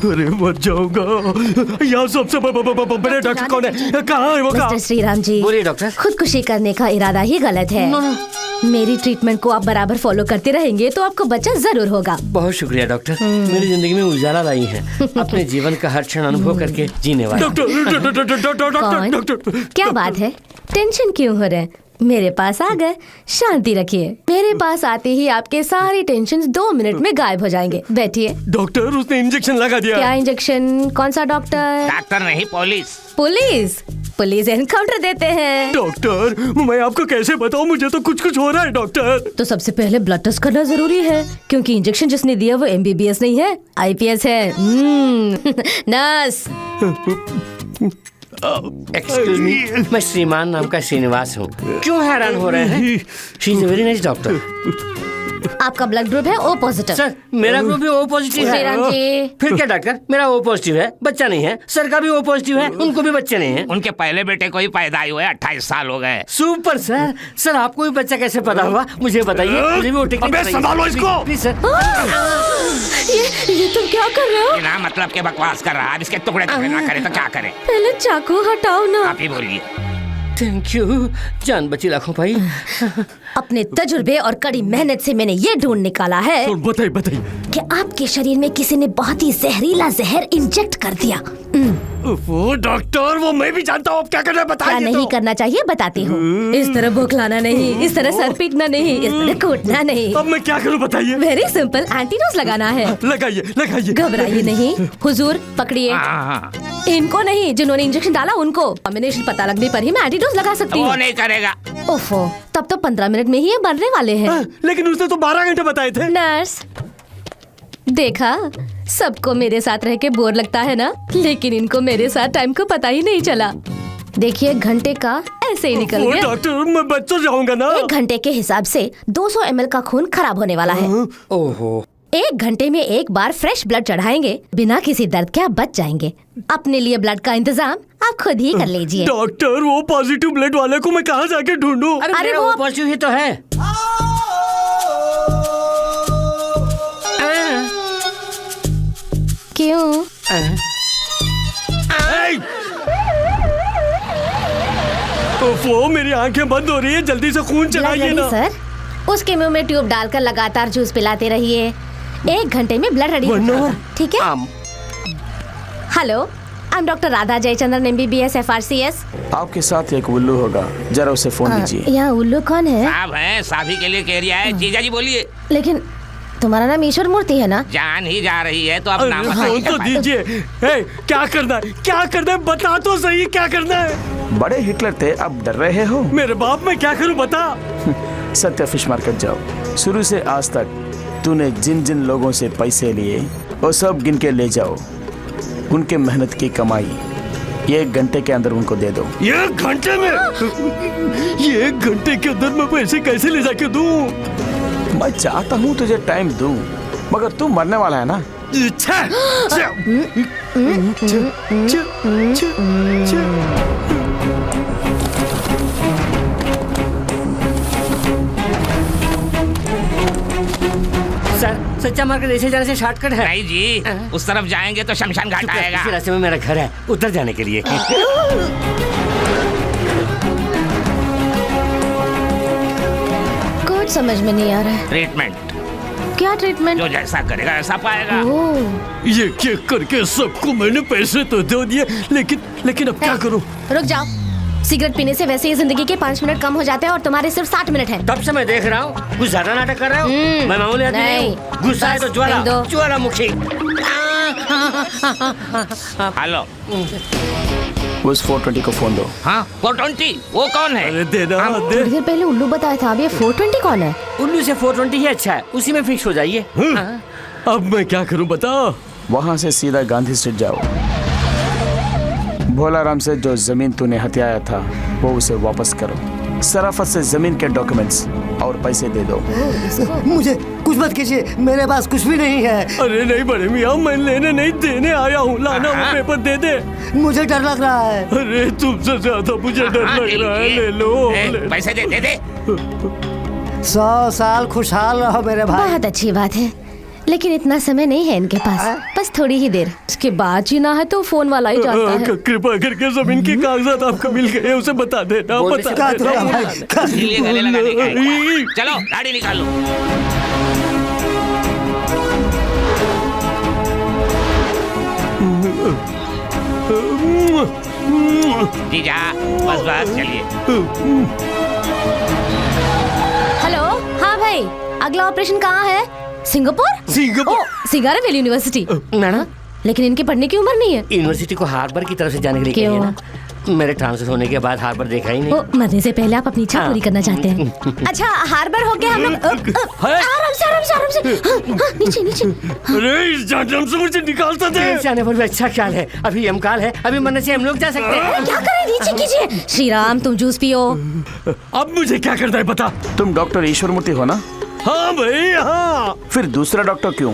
अरे मर जाऊंगा। यहाँ सबसे बड़े डॉक्टर कौन है? कहाँ है वो? मिस्टर श्रीराम जी, बोलिए डॉक्टर। खुदकुशी करने का इरादा ही गलत है। मेरी ट्रीटमेंट को आप बराबर फॉलो करते रहेंगे तो आपको बच्चा जरूर होगा। बहुत शुक्रिया डॉक्टर, मेरी जिंदगी में उजाला लाई है। अपने जीवन का हर क्षण अनुभव करके जीने वाला। डॉक्टर क्या बात है, टेंशन क्यों हो रहे हैं? मेरे पास आ गए, शांति रखिए। मेरे पास आते ही आपके सारे टेंशन 2 मिनट में गायब हो जाएंगे। बैठिए। डॉक्टर उसने इंजेक्शन लगा दिया। क्या इंजेक्शन? कौन सा डॉक्टर? डॉक्टर नहीं, पुलिस। पुलिस? पुलिस एनकाउंटर देते हैं। डॉक्टर मैं आपको कैसे बताऊं, मुझे तो कुछ हो रहा है डॉक्टर। तो सबसे पहले ब्लड टेस्ट करना जरूरी है, क्योंकि इंजेक्शन जिसने दिया वो MBBS नहीं है, IPS है। नर्स। एक्सक्यूज मी, मैं श्रीमान नाम का श्रीनिवास हूँ। क्यों हैरान हो रहे हैं? She is a very nice doctor. आपका ब्लड ग्रुप है O पॉजिटिव। सर मेरा ग्रुप भी O पॉजिटिव है। श्रीराम जी। फिर क्या डॉक्टर, मेरा O पॉजिटिव है, बच्चा नहीं है। सर का भी O पॉजिटिव है, उनको भी बच्चे नहीं है। उनके पहले बेटे को ही पैदा हुए 28 साल हो गए। Super sir. सर आपको भी बच्चा कैसे पता हुआ मुझे बताइए। मुझे भी वो टेक्निक अबे संभालो इसको। Please sir. ये तुम क्या कर रहे हो? बिना मतलब के बकवास कर रहा है। इसके टुकड़े टुकड़े ना करे तो क्या करे? पहले चाकू हटाओ ना। आप ही बोलिए। थैंक यू, जान बची लाखों भाई। अपने तजुर्बे और कड़ी मेहनत से मैंने ये ढूंढ निकाला है बताइए कि आपके शरीर में किसी ने बहुत ही जहरीला जहर इंजेक्ट कर दिया। वो डॉक्टर, वो मैं भी जानता हूँ। क्या करना बताइए। क्या नहीं करना चाहिए बताती हूँ। इस तरह बौखलाना नहीं, इस तरह सर पीटना नहीं, इस तरह कूटना नहीं। अब मैं क्या करूँ बताइए। वेरी सिंपल, एंटीडोज लगाना है। लगाइए। घबराइए नहीं। हुजूर पकड़िए। इनको नहीं, जिन्होंने इंजेक्शन डाला उनको। कॉम्बिनेशन पता लगने पर ही मैं एंटीडोज लगा सकती हूँ। वो नहीं करेगा। ओफो, तब तो 15 मिनट में ही ये बनने वाले हैं। लेकिन उसने तो 12 घंटे बताए थे। नर्स, देखा, सबको मेरे साथ रह के बोर लगता है ना, लेकिन इनको मेरे साथ टाइम को पता ही नहीं चला। देखिए घंटे का ऐसे ही निकल गया। डॉक्टर मैं बच तो जाऊंगा ना। 1 घंटे के हिसाब से 200 ml का खून खराब होने वाला है। ओहो। 1 घंटे में एक बार फ्रेश ब्लड चढ़ाएंगे, बिना किसी दर्द के आप बच जाएंगे। अपने लिए ब्लड का इंतजाम आप खुद ही कर लीजिए। डॉक्टर वो पॉजिटिव ब्लड वाले को मैं कहाँ जाके ढूंढूं? अरे वो पॉजिटिव ही तो है। क्यों? वो मेरी आंखें बंद हो रही है, जल्दी से खून चढ़ाइए ना। सर, उसके मुंह में ट्यूब डालकर लगातार जूस पिलाते रहिए। 1 घंटे में ब्लड रेडी हो जाएगा, ठीक है? Hello, I am doctor Radha Jayachandran MBBS FRCS। आपके साथ एक उल्लू होगा, जरा उसे फोन कीजिए। यहाँ उल्लू कौन है? साहब है, साभी के लिए कह रिया है। जीजा जी बोलिए। लेकिन तुम्हारा नाम ईश्वर मूर्ति है ना? जान ही जा रही है तो अब नाम बताइए। तो दीजिए। क्या करना है? क्या करना है बता तो सही, क्या करना है? बड़े हिटलर थे, अब डर रहे हो? मेरे बाप मैं क्या करूं बता। सत्या फिश मार्केट जाओ, शुरू से आज तक तूने जिन जिन लोगों से पैसे लिए वो सब गिन के ले जाओ। उनके मेहनत की कमाई 1 घंटे के अंदर उनको दे दो। 1 घंटे में? ये 1 घंटे के अंदर मैं पैसे कैसे ले जाके दूं? मैं चाहता हूँ तुझे टाइम दूं, मगर तू मरने वाला है ना। सर, सच्चा मार्केट ऐसे जाने से शॉर्टकट है। नहीं जी, उस तरफ जाएंगे तो शमशान घाट आएगा। इसी रास्ते में मेरा घर है, उधर जाने के लिए। कुछ समझ में नहीं आ रहा है। ट्रीटमेंट क्या ट्रीटमेंट? जो जैसा करेगा ऐसा पाएगा। ये क्या करके सबको मैंने पैसे तो दे दिए, लेकिन अब क्या करूं? रुक जाओ। सिगरेट पीने से वैसे ही जिंदगी के 5 मिनट कम हो जाते हैं और तुम्हारे सिर्फ 60 मिनट हैं। तब से मैं देख रहा हूँ कुछ ज्यादा नाटक कर रहे हो। मैं मामूली आदमी नहीं हूँ। गुस्सा है तो ज्वालामुखी। हेलो, उस 420 को फोन दो। हाँ 420, वो कौन है? अरे देना दे। थोड़ी देर पहले उल्लू बताया था, अब ये 420 कौन है? उल्लू से 420 ही अच्छा है, उसी में फिक्स हो जाइए। अब मैं क्या करूं बताओ? वहाँ से सीधा गांधी स्ट्रीट जाओ। भोलाराम से जो जमीन तूने हथियाया था वो उसे वापस करो। सराफत से जमीन के डॉक्यूमेंट्स और पैसे दे दो। मुझे कुछ मत कीजिए, मेरे पास कुछ भी नहीं है। अरे नहीं बड़े मियाँ, मैं लेने नहीं देने आया हूँ। लाना वो पेपर दे दे। मुझे डर लग रहा है। अरे तुमसे ज्यादा मुझे डर लग रहा है। ले लो, पैसे दे दे। 100 साल खुशहाल रहो मेरे भाई। बहुत अच्छी बात है, लेकिन इतना समय नहीं है इनके पास, बस थोड़ी ही देर। इसके बाद जीना है तो फोन वाला ही जानता है। कृपा करके जमीन के कागजात आपको मिल गए, उसे बता देना। गले लगाने का है। चलो गाड़ी निकालो। जीजा बस चलिए। हेलो, हाँ भाई, अगला ऑपरेशन कहाँ है? सिंगापुर? सिंगारा वैली यूनिवर्सिटी। मैडम, लेकिन इनकी पढ़ने की उम्र नहीं है। यूनिवर्सिटी को हार्बर की तरफ से जाने के लिए क्यों? ना। मेरे ट्रांसफर होने के बाद हार्बर देखा ही नहीं। मरने से पहले आप अपनी इच्छा पूरी करना चाहते हैं। अच्छा, हार्बर होके हम लोग आराम से नीचे। अरे इस जहन्नम से मुझे निकालता दे। जाने पर भी अच्छा ख्याल है, अभी यमकाल है, अभी मरने से हम लोग जा सकते हैं। क्या करें, नीचे कीजिए। श्री राम, तुम जूस पियो। अब मुझे क्या करना है बता। तुम डॉक्टर ईश्वर मूर्ति हो ना? हाँ भाई हाँ। फिर दूसरा डॉक्टर क्यों?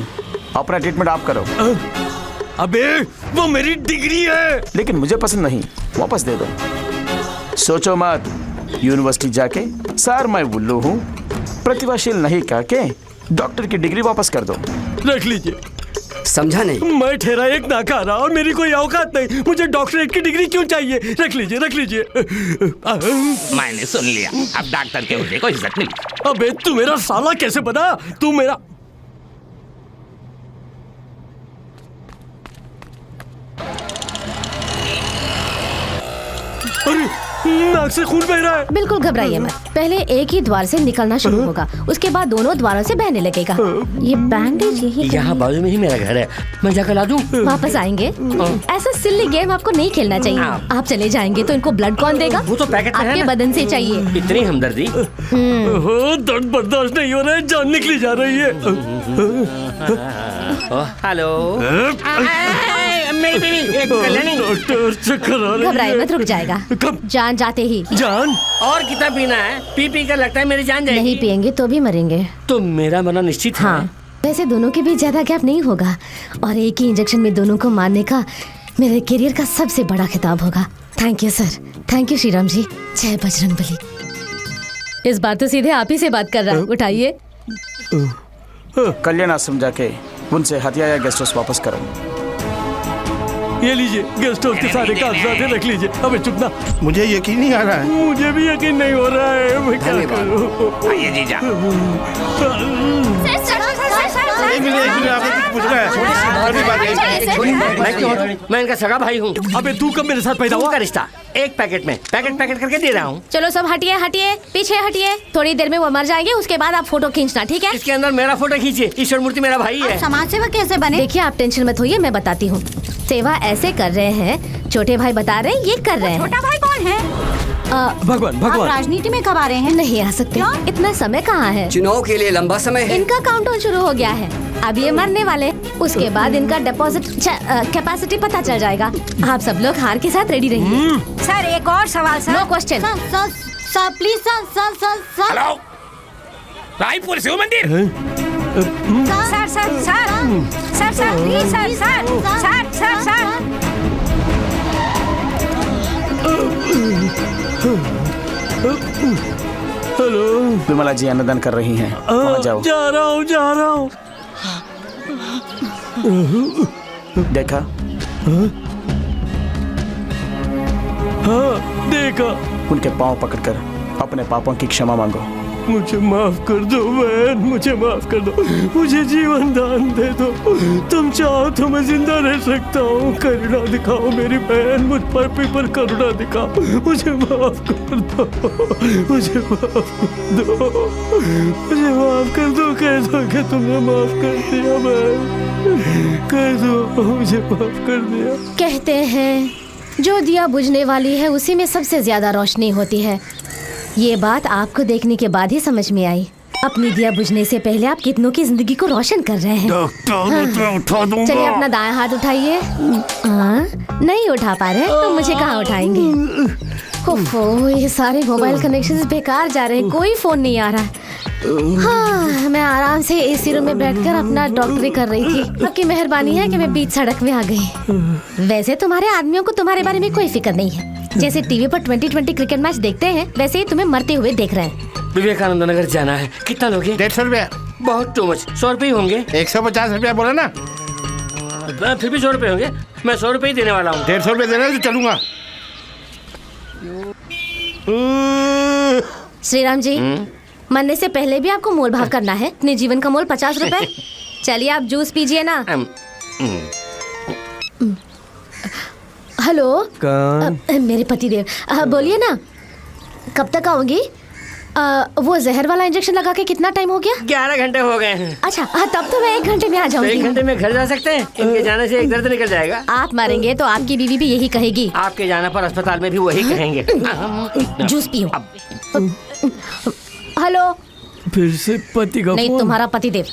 अपना ट्रीटमेंट आप करो। अबे वो मेरी डिग्री है। लेकिन मुझे पसंद नहीं, वापस दे दो। सोचो मत, यूनिवर्सिटी जाके सर मैं उल्लू हूँ, प्रतिभाशील नहीं कह के डॉक्टर की डिग्री वापस कर दो। रख लीजिए। समझा नहीं? मैं ठहरा एक नाकारा और मेरी कोई औकात नहीं। मुझे डॉक्टरेट की डिग्री क्यों चाहिए? रख लीजिए। मैंने सुन लिया, अब डॉक्टर के उसे को इज्जत मिली। अबे तू मेरा साला कैसे बना? तू मेरा नाक से खून बह रहा है। बिल्कुल घबराइए मत, पहले एक ही द्वार से निकलना शुरू होगा, उसके बाद दोनों द्वारों से बहने लगेगा। ये बैंडेज यही यहाँ बाजू में ही मेरा घर है, मैं जाकर ला दूँ? वापस आएंगे। ऐसा सिल्ली गेम आपको नहीं खेलना चाहिए। आप चले जाएंगे तो इनको ब्लड कौन देगा? वो तो पैकेट में है आपके ना। बदन से चाहिए। इतनी हमदर्दी। दर्द बर्दाश्त नहीं हो रहा है, जान निकली जा रही है। हेलो, मेरी बीवी घबराए मत, रुक जाएगा। जान जाते ही। जान? और कितना पीना है? पी कर लगता है मेरी जान जाएगी। नहीं पिएंगे तो भी मरेंगे। तो मेरा मरना निश्चित है। हाँ, वैसे दोनों के बीच ज्यादा गैप नहीं होगा और एक ही इंजेक्शन में दोनों को मारने का मेरे करियर का सबसे बड़ा खिताब होगा। Thank you sir, thank you Shriram ji. जय बजरंगबली। इस बार तो सीधे आप ही से बात कर रहा है, उठाइए। कल्याण आश्रम जाके उनसे हथियाया गेस्ट हाउस वापस करो। ये लीजिए, गेस्ट हाउस के सारे कागजात रख लीजिए। अबे चुप ना। मुझे यकीन नहीं आ रहा है। मुझे भी यकीन नहीं हो रहा है, मैं क्या करूं? आइए जीजा। मैं इनका सगा भाई हूँ। अबे तू कब मेरे साथ पैदा हुआ? का रिश्ता एक पैकेट में पैकेट करके दे रहा हूँ। चलो सब हटिए, पीछे हटिए। थोड़ी देर में वो मर जाएंगे, उसके बाद आप फोटो खींचना, ठीक है? इसके अंदर मेरा फोटो खींचिए। ईश्वर मूर्ति मेरा भाई है। समाज सेवा कैसे बने? देखिए आप टेंशन मत होइए, मैं बताती हूँ। सेवा ऐसे कर रहे हैं, छोटे भाई बता रहे हैं ये कर रहे हैं। छोटा भाई कौन है? भगवान आप भगवान राजनीति में कब आ रहे हैं? नहीं आ सकते। इतना समय कहाँ है? चुनाव के लिए लंबा समय है। इनका काउंटडाउन शुरू हो गया है। अब ये मरने वाले, उसके बाद इनका डिपॉजिट कैपेसिटी पता चल जाएगा। आप सब लोग हार के साथ रेडी रहिए। सर एक और सवाल sir. No question. Sir please sir. Hello, Raipur Shiv मंदिर। Sir please sir. Hello, Vimla ji अन्नदान कर रही हैं। वहाँ जाओ। जा रहा हूँ। देखा? हाँ देखा। उनके पांव पकड़कर अपने पापों की क्षमा मांगो। मुझे माफ कर दो बहन, मुझे माफ कर दो, मुझे जीवन दान दे दो। तुम चाहो तो मैं जिंदा रह सकता हूँ। करुणा दिखाओ मेरी बहन, मुझ पर करुणा दिखाओ। मुझे माफ कर दो, मुझे माफ कर दो। कह दो कि तुमने माफ कर दिया बहन, कह दो मुझे माफ कर दिया। कहते हैं जो दिया बुझने वाली है उसी में सबसे ज्यादा रोशनी होती है। ये बात आपको देखने के बाद ही समझ में आई। अपनी दिया बुझने से पहले आप कितनों की जिंदगी को रोशन कर रहे हैं। उठा दूंगा। चलिए अपना दायां हाथ उठाइए। नहीं उठा पा रहे तो मुझे कहाँ उठाएंगे। ओफो, ये सारे मोबाइल कनेक्शंस बेकार जा रहे हैं, कोई फोन नहीं आ रहा है। हाँ, मैं आराम से एसी रूम में बैठकर अपना डॉक्टरी कर रही थी। आपकी मेहरबानी है कि मैं बीच सड़क में आ गई। वैसे तुम्हारे आदमियों को तुम्हारे बारे में कोई फिक्र नहीं है। जैसे टीवी पर 2020 क्रिकेट मैच देखते हैं, वैसे ही तुम्हें मरते हुए देख रहे हैं। विवेकानंद नगर जाना है। कितना लोगे? 150 रुपया। बहुत टू मच। 100 रुपये होंगे। 150 रुपया बोला ना। फिर भी 100 रुपये होंगे। मैं 100 रुपये ही देने वाला हूँ। 150 रुपये देना तो चलूंगा। श्रीराम जी, मरने से पहले भी आपको मोल भाव करना है। अपने जीवन का मोल 50 रुपए। चलिए आप जूस पीजिए ना। हेलो, मेरे पतिदेव, बोलिए ना, कब तक आओगी? वो जहर वाला इंजेक्शन लगा के कितना टाइम हो गया? 11 घंटे हो गए हैं। अच्छा, तब तो मैं 1 घंटे में आ जाऊंगी। 1 घंटे में घर जा सकते हैं? इनके जाने से एक दर्द निकल जाएगा। आप मरेंगे तो आपकी बीवी भी यही कहेगी। आपके जाने पर अस्पताल में भी वही कहेंगे। जूस पियो। हेलो। फिर से पति का नहीं, तुम्हारा पतिदेव।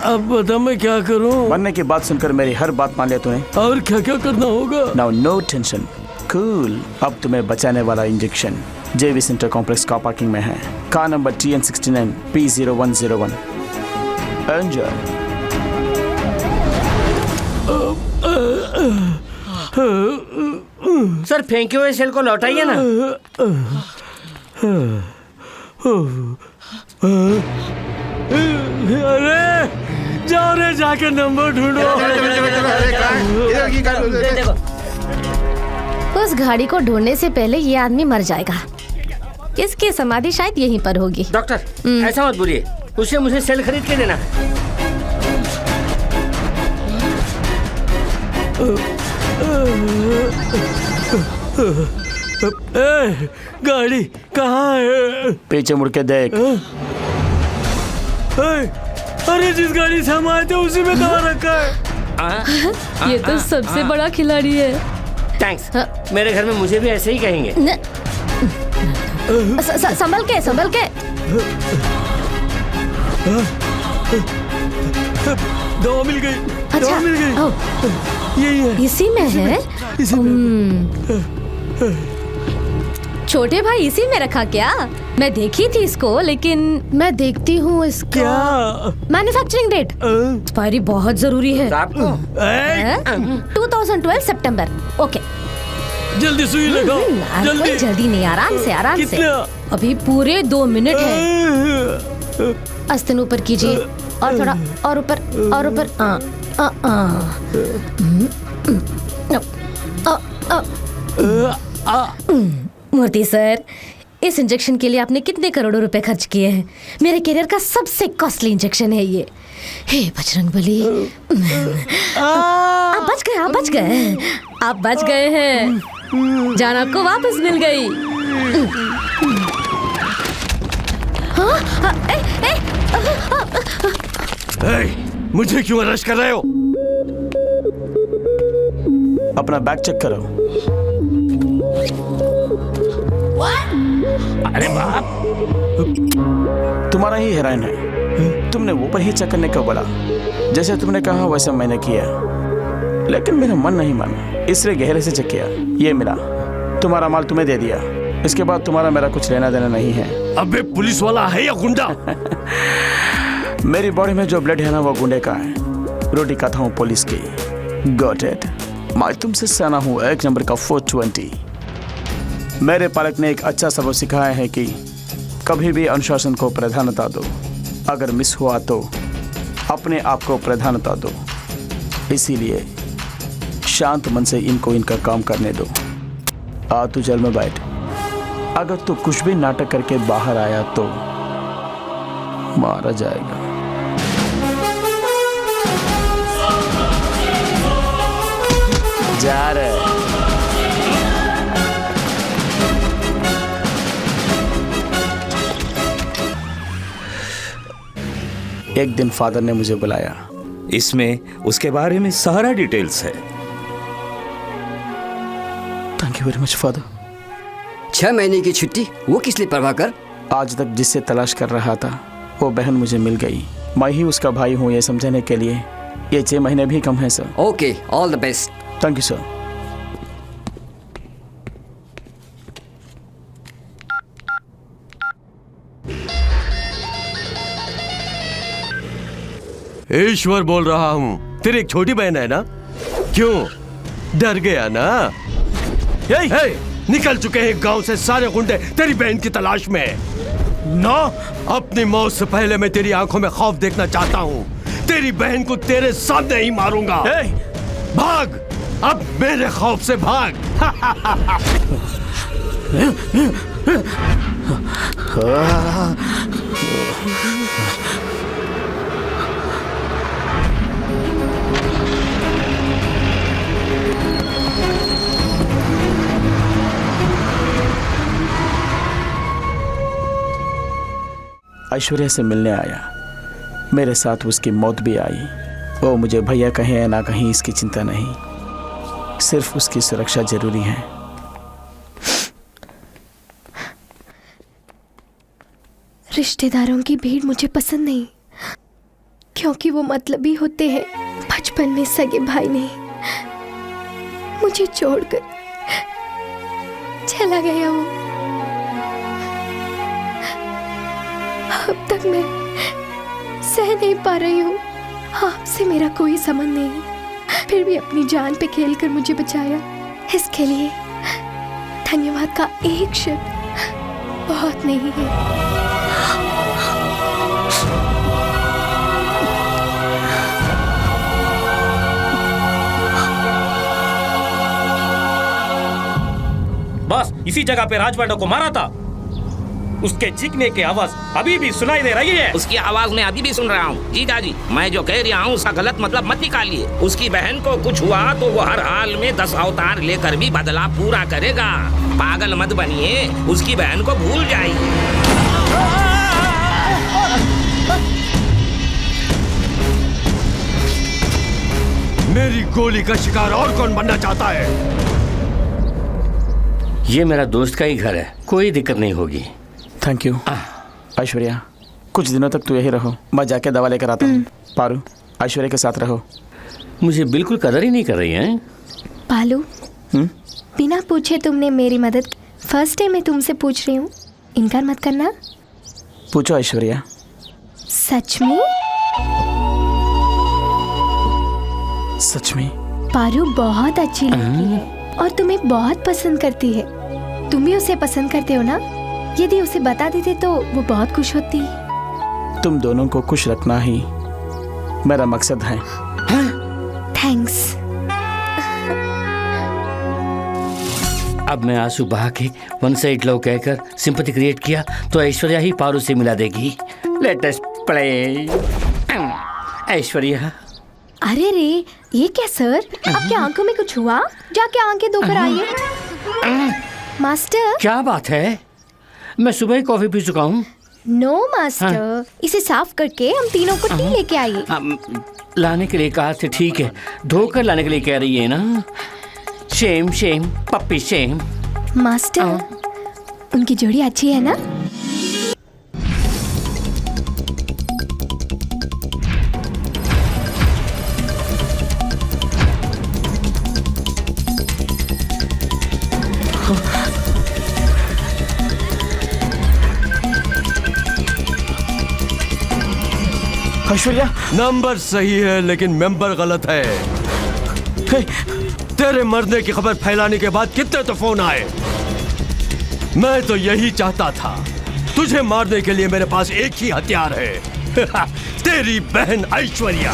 अब बता मैं क्या करूं? मरने की बात सुनकर मेरी हर बात मान लिया तूने। और क्या क्या करना होगा? Now no tension, cool. अब तुम्हें बचाने वाला इंजेक्शन जेवी सेंटर कॉम्प्लेक्स कार पार्किंग में है। Car number TN69 P0101। Enjoy. Sir फेंके हुए सेल को लौटाइए ना। अरे जाओ रे, जाके नंबर ढूंढो। उस गाड़ी को ढूंढने से पहले ये आदमी मर जाएगा। इसकी समाधि शायद यहीं पर होगी। डॉक्टर ऐसा मत बोलिए, उसे मुझे सेल खरीद के देना। गाड़ी कहाँ है? पीछे मुड़ के देख। अरे जिस गाड़ी से हम आए थे उसी में दवा रखा है। ये तो सबसे बड़ा खिलाड़ी है। थैंक्स। मेरे घर में मुझे भी ऐसे ही कहेंगे। संभल के, संभल के। दवा मिल गई। अच्छा, दवा मिल गई। यही है। इसी में है। छोटे भाई इसी में रखा क्या? मैं देखी थी इसको, लेकिन मैं देखती हूँ इसका क्या? Manufacturing date. एक्सपायरी बहुत जरूरी है। 2012 सितंबर। ओके, जल्दी सुई लगाओ। जल्दी जल्दी नहीं, आराम से, आराम से। अभी पूरे 2 मिनट है। आस्तीन ऊपर कीजिए, और थोड़ा और ऊपर, और ऊपर। मूर्ति सर, इस इंजेक्शन के लिए आपने कितने करोड़ों रुपए खर्च किए हैं? मेरे करियर का सबसे कॉस्टली इंजेक्शन है ये। हे बजरंगबली, आप बच गए, आप बच गए, आप बच गए हैं। जान आपको वापस मिल गई। मुझे क्यों अरेस्ट कर रहे हो? अपना बैग चेक करो। अरे बाप, तुम्हारा ही हेरोइन है। तुमने वो पर ही चेक करने को बोला, जैसे तुमने कहा वैसे मैंने किया, लेकिन मेरा मन नहीं माना, इसलिए गहरे से चेक किया। ये मिला, तुम्हारा माल तुम्हें दे दिया। इसके बाद तुम्हारा मेरा कुछ लेना देना नहीं है। अबे पुलिस वाला है या गुंडा? मेरी बॉडी में जो ब्लड है ना वो गुंडे का है, रोटी खाता हूँ पुलिस की। Got it. मैं तुमसे सना हूँ 1 नंबर का 420। मेरे पालक ने एक अच्छा सबक सिखाया है कि कभी भी अनुशासन को प्राधान्यता दो, अगर मिस हुआ तो अपने आप को प्राधान्यता दो। इसीलिए शांत मन से इनको इनका काम करने दो। आ तू जेल में बैठ। अगर तू कुछ भी नाटक करके बाहर आया तो मारा जाएगा। जा रहे एक दिन फादर ने मुझे बुलाया। इसमें उसके बारे में सारा डिटेल्स है। Thank you very much father. 6 महीने की छुट्टी, वो किस लिए प्रभाकर? आज तक जिससे तलाश कर रहा था वो बहन मुझे मिल गई। मैं ही उसका भाई हूँ ये समझने के लिए ये 6 महीने भी कम है sir. Okay, all the best. Thank you sir. Ishwar बोल रहा हूँ। तेरी एक छोटी बहन है ना? क्यों डर गया ना? निकल चुके हैं गांव से सारे गुंडे तेरी बहन की तलाश में। ना, अपनी मौत से पहले मैं तेरी आंखों में खौफ देखना चाहता हूँ। तेरी बहन को तेरे सामने ही मारूंगा। भाग, अब मेरे खौफ से भाग। ऐश्वर्या से मिलने आया, मेरे साथ उसकी मौत भी आई। वो मुझे भैया कहें या ना कहीं इसकी चिंता नहीं, सिर्फ उसकी सुरक्षा जरूरी है। रिश्तेदारों की भीड़ मुझे पसंद नहीं, क्योंकि वो मतलबी होते हैं। बचपन में सगे भाई ने मुझे छोड़कर चला गया वो। अब तक मैं सह नहीं पा रही हूँ। आपसे मेरा कोई संबंध नहीं, फिर भी अपनी जान पे खेलकर मुझे बचाया। इसके लिए धन्यवाद का एक शब्द बहुत नहीं है। बस इसी जगह पे राज पांडव को मारा था। उसके चीखने की आवाज अभी भी सुनाई दे रही है। उसकी आवाज मैं अभी भी सुन रहा हूँ। जीजा जी, मैं जो कह रहा हूँ उसका गलत मतलब मत निकालिए। उसकी बहन को कुछ हुआ तो वो हर हाल में 10 अवतार लेकर भी बदला पूरा करेगा। पागल मत बनिए, उसकी बहन को भूल जाइए। मेरी गोली का शिकार और कौन बनना चाहता है? ये मेरा दोस्त का ही घर है, कोई दिक्कत नहीं होगी। Thank you. ऐश्वर्या, कुछ दिनों तक तू यही रहो, मैं जाके दवा लेकर आता हूँ। पारू, ऐश्वर्या के साथ रहो। मुझे बिल्कुल कदर ही नहीं कर रही है। पालू, बिना पूछे तुमने मेरी मदद। फर्स्ट डे मैं तुमसे पूछ रही हूँ, इनकार मत करना। पूछो ऐश्वर्या। सच में? सच में? पारू बहुत अच्छी लड़की है और तुम्हें बहुत पसंद करती है। तुम भी उसे पसंद करते हो ना? यदि उसे बता देते तो वो बहुत खुश होती। तुम दोनों को खुश रखना ही मेरा मकसद है। थैंक्स। अब मैं आंसू बहा के वन साइड लव कहकर सिंपैथी क्रिएट किया तो ऐश्वर्या ही पारू से मिला देगी। Let us play. ऐश्वर्या। अरे रे, ये क्या सर? आपके आंखों में कुछ हुआ? जाके आंखें धोकर आइए। मास्टर। क्या बात है? मैं सुबह ही कॉफी पी चुका हूँ। नो मास्टर, इसे साफ करके हम तीनों को टी लेके आइए। लाने के लिए कहा थे, ठीक है। धोकर लाने के लिए कह रही है ना? Shem shame puppy shame. Master, उनकी जोड़ी अच्छी है ना? ऐश्वर्या, नंबर सही है लेकिन मेंबर गलत है। तेरे मरने की खबर फैलाने के बाद कितने तो फोन आए। मैं तो यही चाहता था। तुझे मारने के लिए मेरे पास एक ही हथियार है तेरी बहन ऐश्वर्या।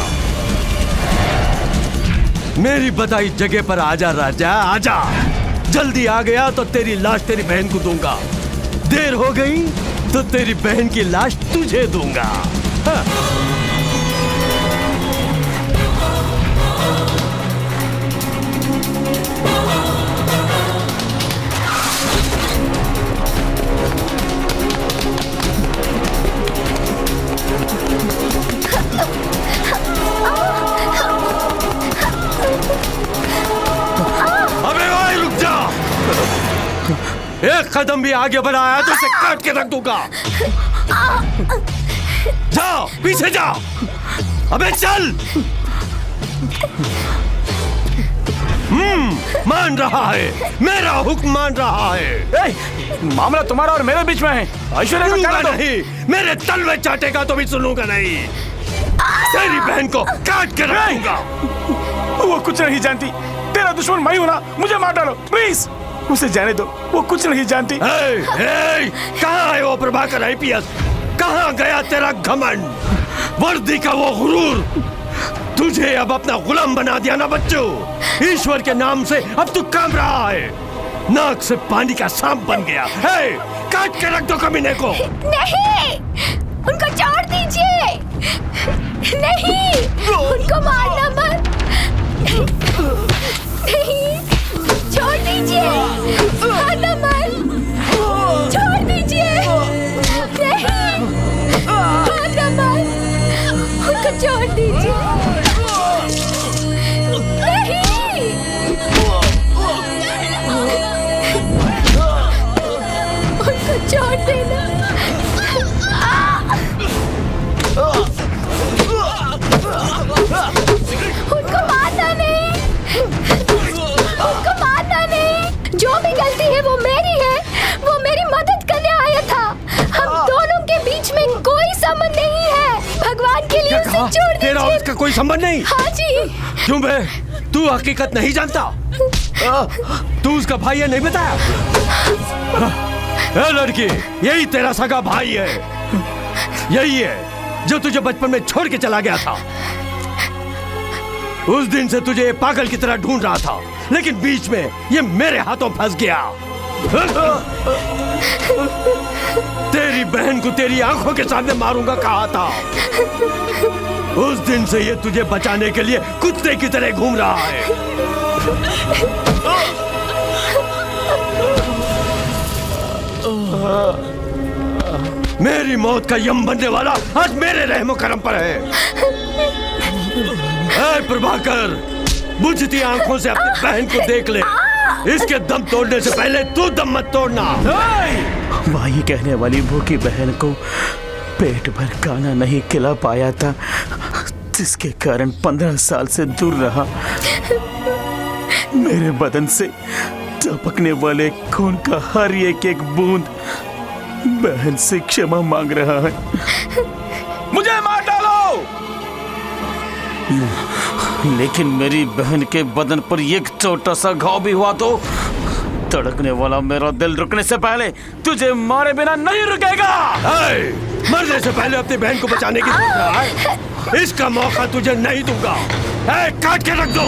मेरी बताई जगह पर आजा राजा, आजा। जल्दी आ गया तो तेरी लाश तेरी बहन को दूंगा। देर हो गई तो तेरी बहन की लाश तुझे दूंगा। हाँ। एक कदम भी आगे बढ़ाया तो इसे काट के रख दूंगा। जाओ, पीछे जाओ। अबे चल। मान रहा है, मेरा हुक्म मान रहा है। मामला तुम्हारा और मेरे बीच में है। ऐश्वर्या को कहना नहीं, मेरे तलवे चाटेगा तो भी सुनूंगा नहीं। तेरी बहन को काट के रख दूंगा। वो कुछ नहीं जानती। तेरा दुश्मन मैं हूं ना, मुझे मार डालो प्लीज। उसे जाने दो, वो कुछ नहीं जानती। कहाँ है वो प्रभाकर आईपीएस? कहाँ गया तेरा घमंड, वर्दी का वो गुरूर? तुझे अब अपना गुलाम बना दिया ना बच्चों। ईश्वर के नाम से अब तू काम रहा है। नाक से पानी का सांप बन गया। काट के रख दो कमीने को। नहीं, उनको छोड़ दीजिए। नहीं, उनको मारना मत। नहीं, छोड़ दीजिए। मारना मत। छोड़ दीजिए। नहीं, मारना मत। उनको छोड़ दीजिए। नहीं, उनको छोड़ देना। उनको मारना नहीं। उनको मारना नहीं। जो भी गलती है वो मेरी है। वो मेरी मदद करने आया था। हम दोनों के बीच में कोई संबंध नहीं है। भगवान के लिए उसे छोड़ दीजिए। तेरा उसका कोई संबंध नहीं? हाँ जी। क्यों बे? तू हकीकत नहीं जानता? तू उसका भाई है, नहीं बताया? लड़की, यही तेरा सगा भाई है। यही है जो तुझे बचपन में छोड़ के चला गया था। उस दिन से तुझे पागल की तरह ढूंढ रहा था, लेकिन बीच में ये मेरे हाथों फंस गया। तेरी बहन को तेरी आंखों के सामने मारूंगा कहा था। उस दिन से ये तुझे बचाने के लिए कुत्ते की तरह घूम रहा है। मेरी मौत का यम बनने वाला आज मेरे रहमो करम पर है। ऐ प्रभाकर, बुझती आंखों से अपनी बहन को देख ले। इसके दम तोड़ने से पहले तू दम मत तोड़ना। वही कहने वाली भूखी बहन को पेट भर खाना नहीं खिला पाया था, जिसके कारण 15 साल से दूर रहा। मेरे बदन से टपकने वाले खून का हर एक बूंद बहन से क्षमा मांग रहा है। मुझे मार डालो। लेकिन मेरी बहन के बदन पर एक छोटा सा घाव भी हुआ तो धड़कने वाला मेरा दिल रुकने से पहले तुझे मारे बिना नहीं रुकेगा। मरने से पहले अपनी बहन को बचाने की सोच रहा है? इसका मौका तुझे नहीं दूंगा। काट के रख दो।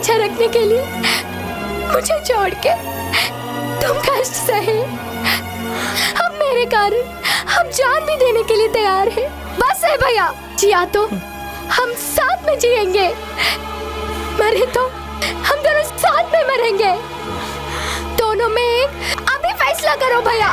अच्छा रखने के लिए मुझे छोड़ के तुम कष्ट सहे। अब मेरे कारण हम जान भी देने के लिए तैयार हैं। बस है भैया, जिया तो हम साथ में जिएंगे, मरे तो हम दोनों साथ में मरेंगे। दोनों में एक, अभी फैसला करो भैया।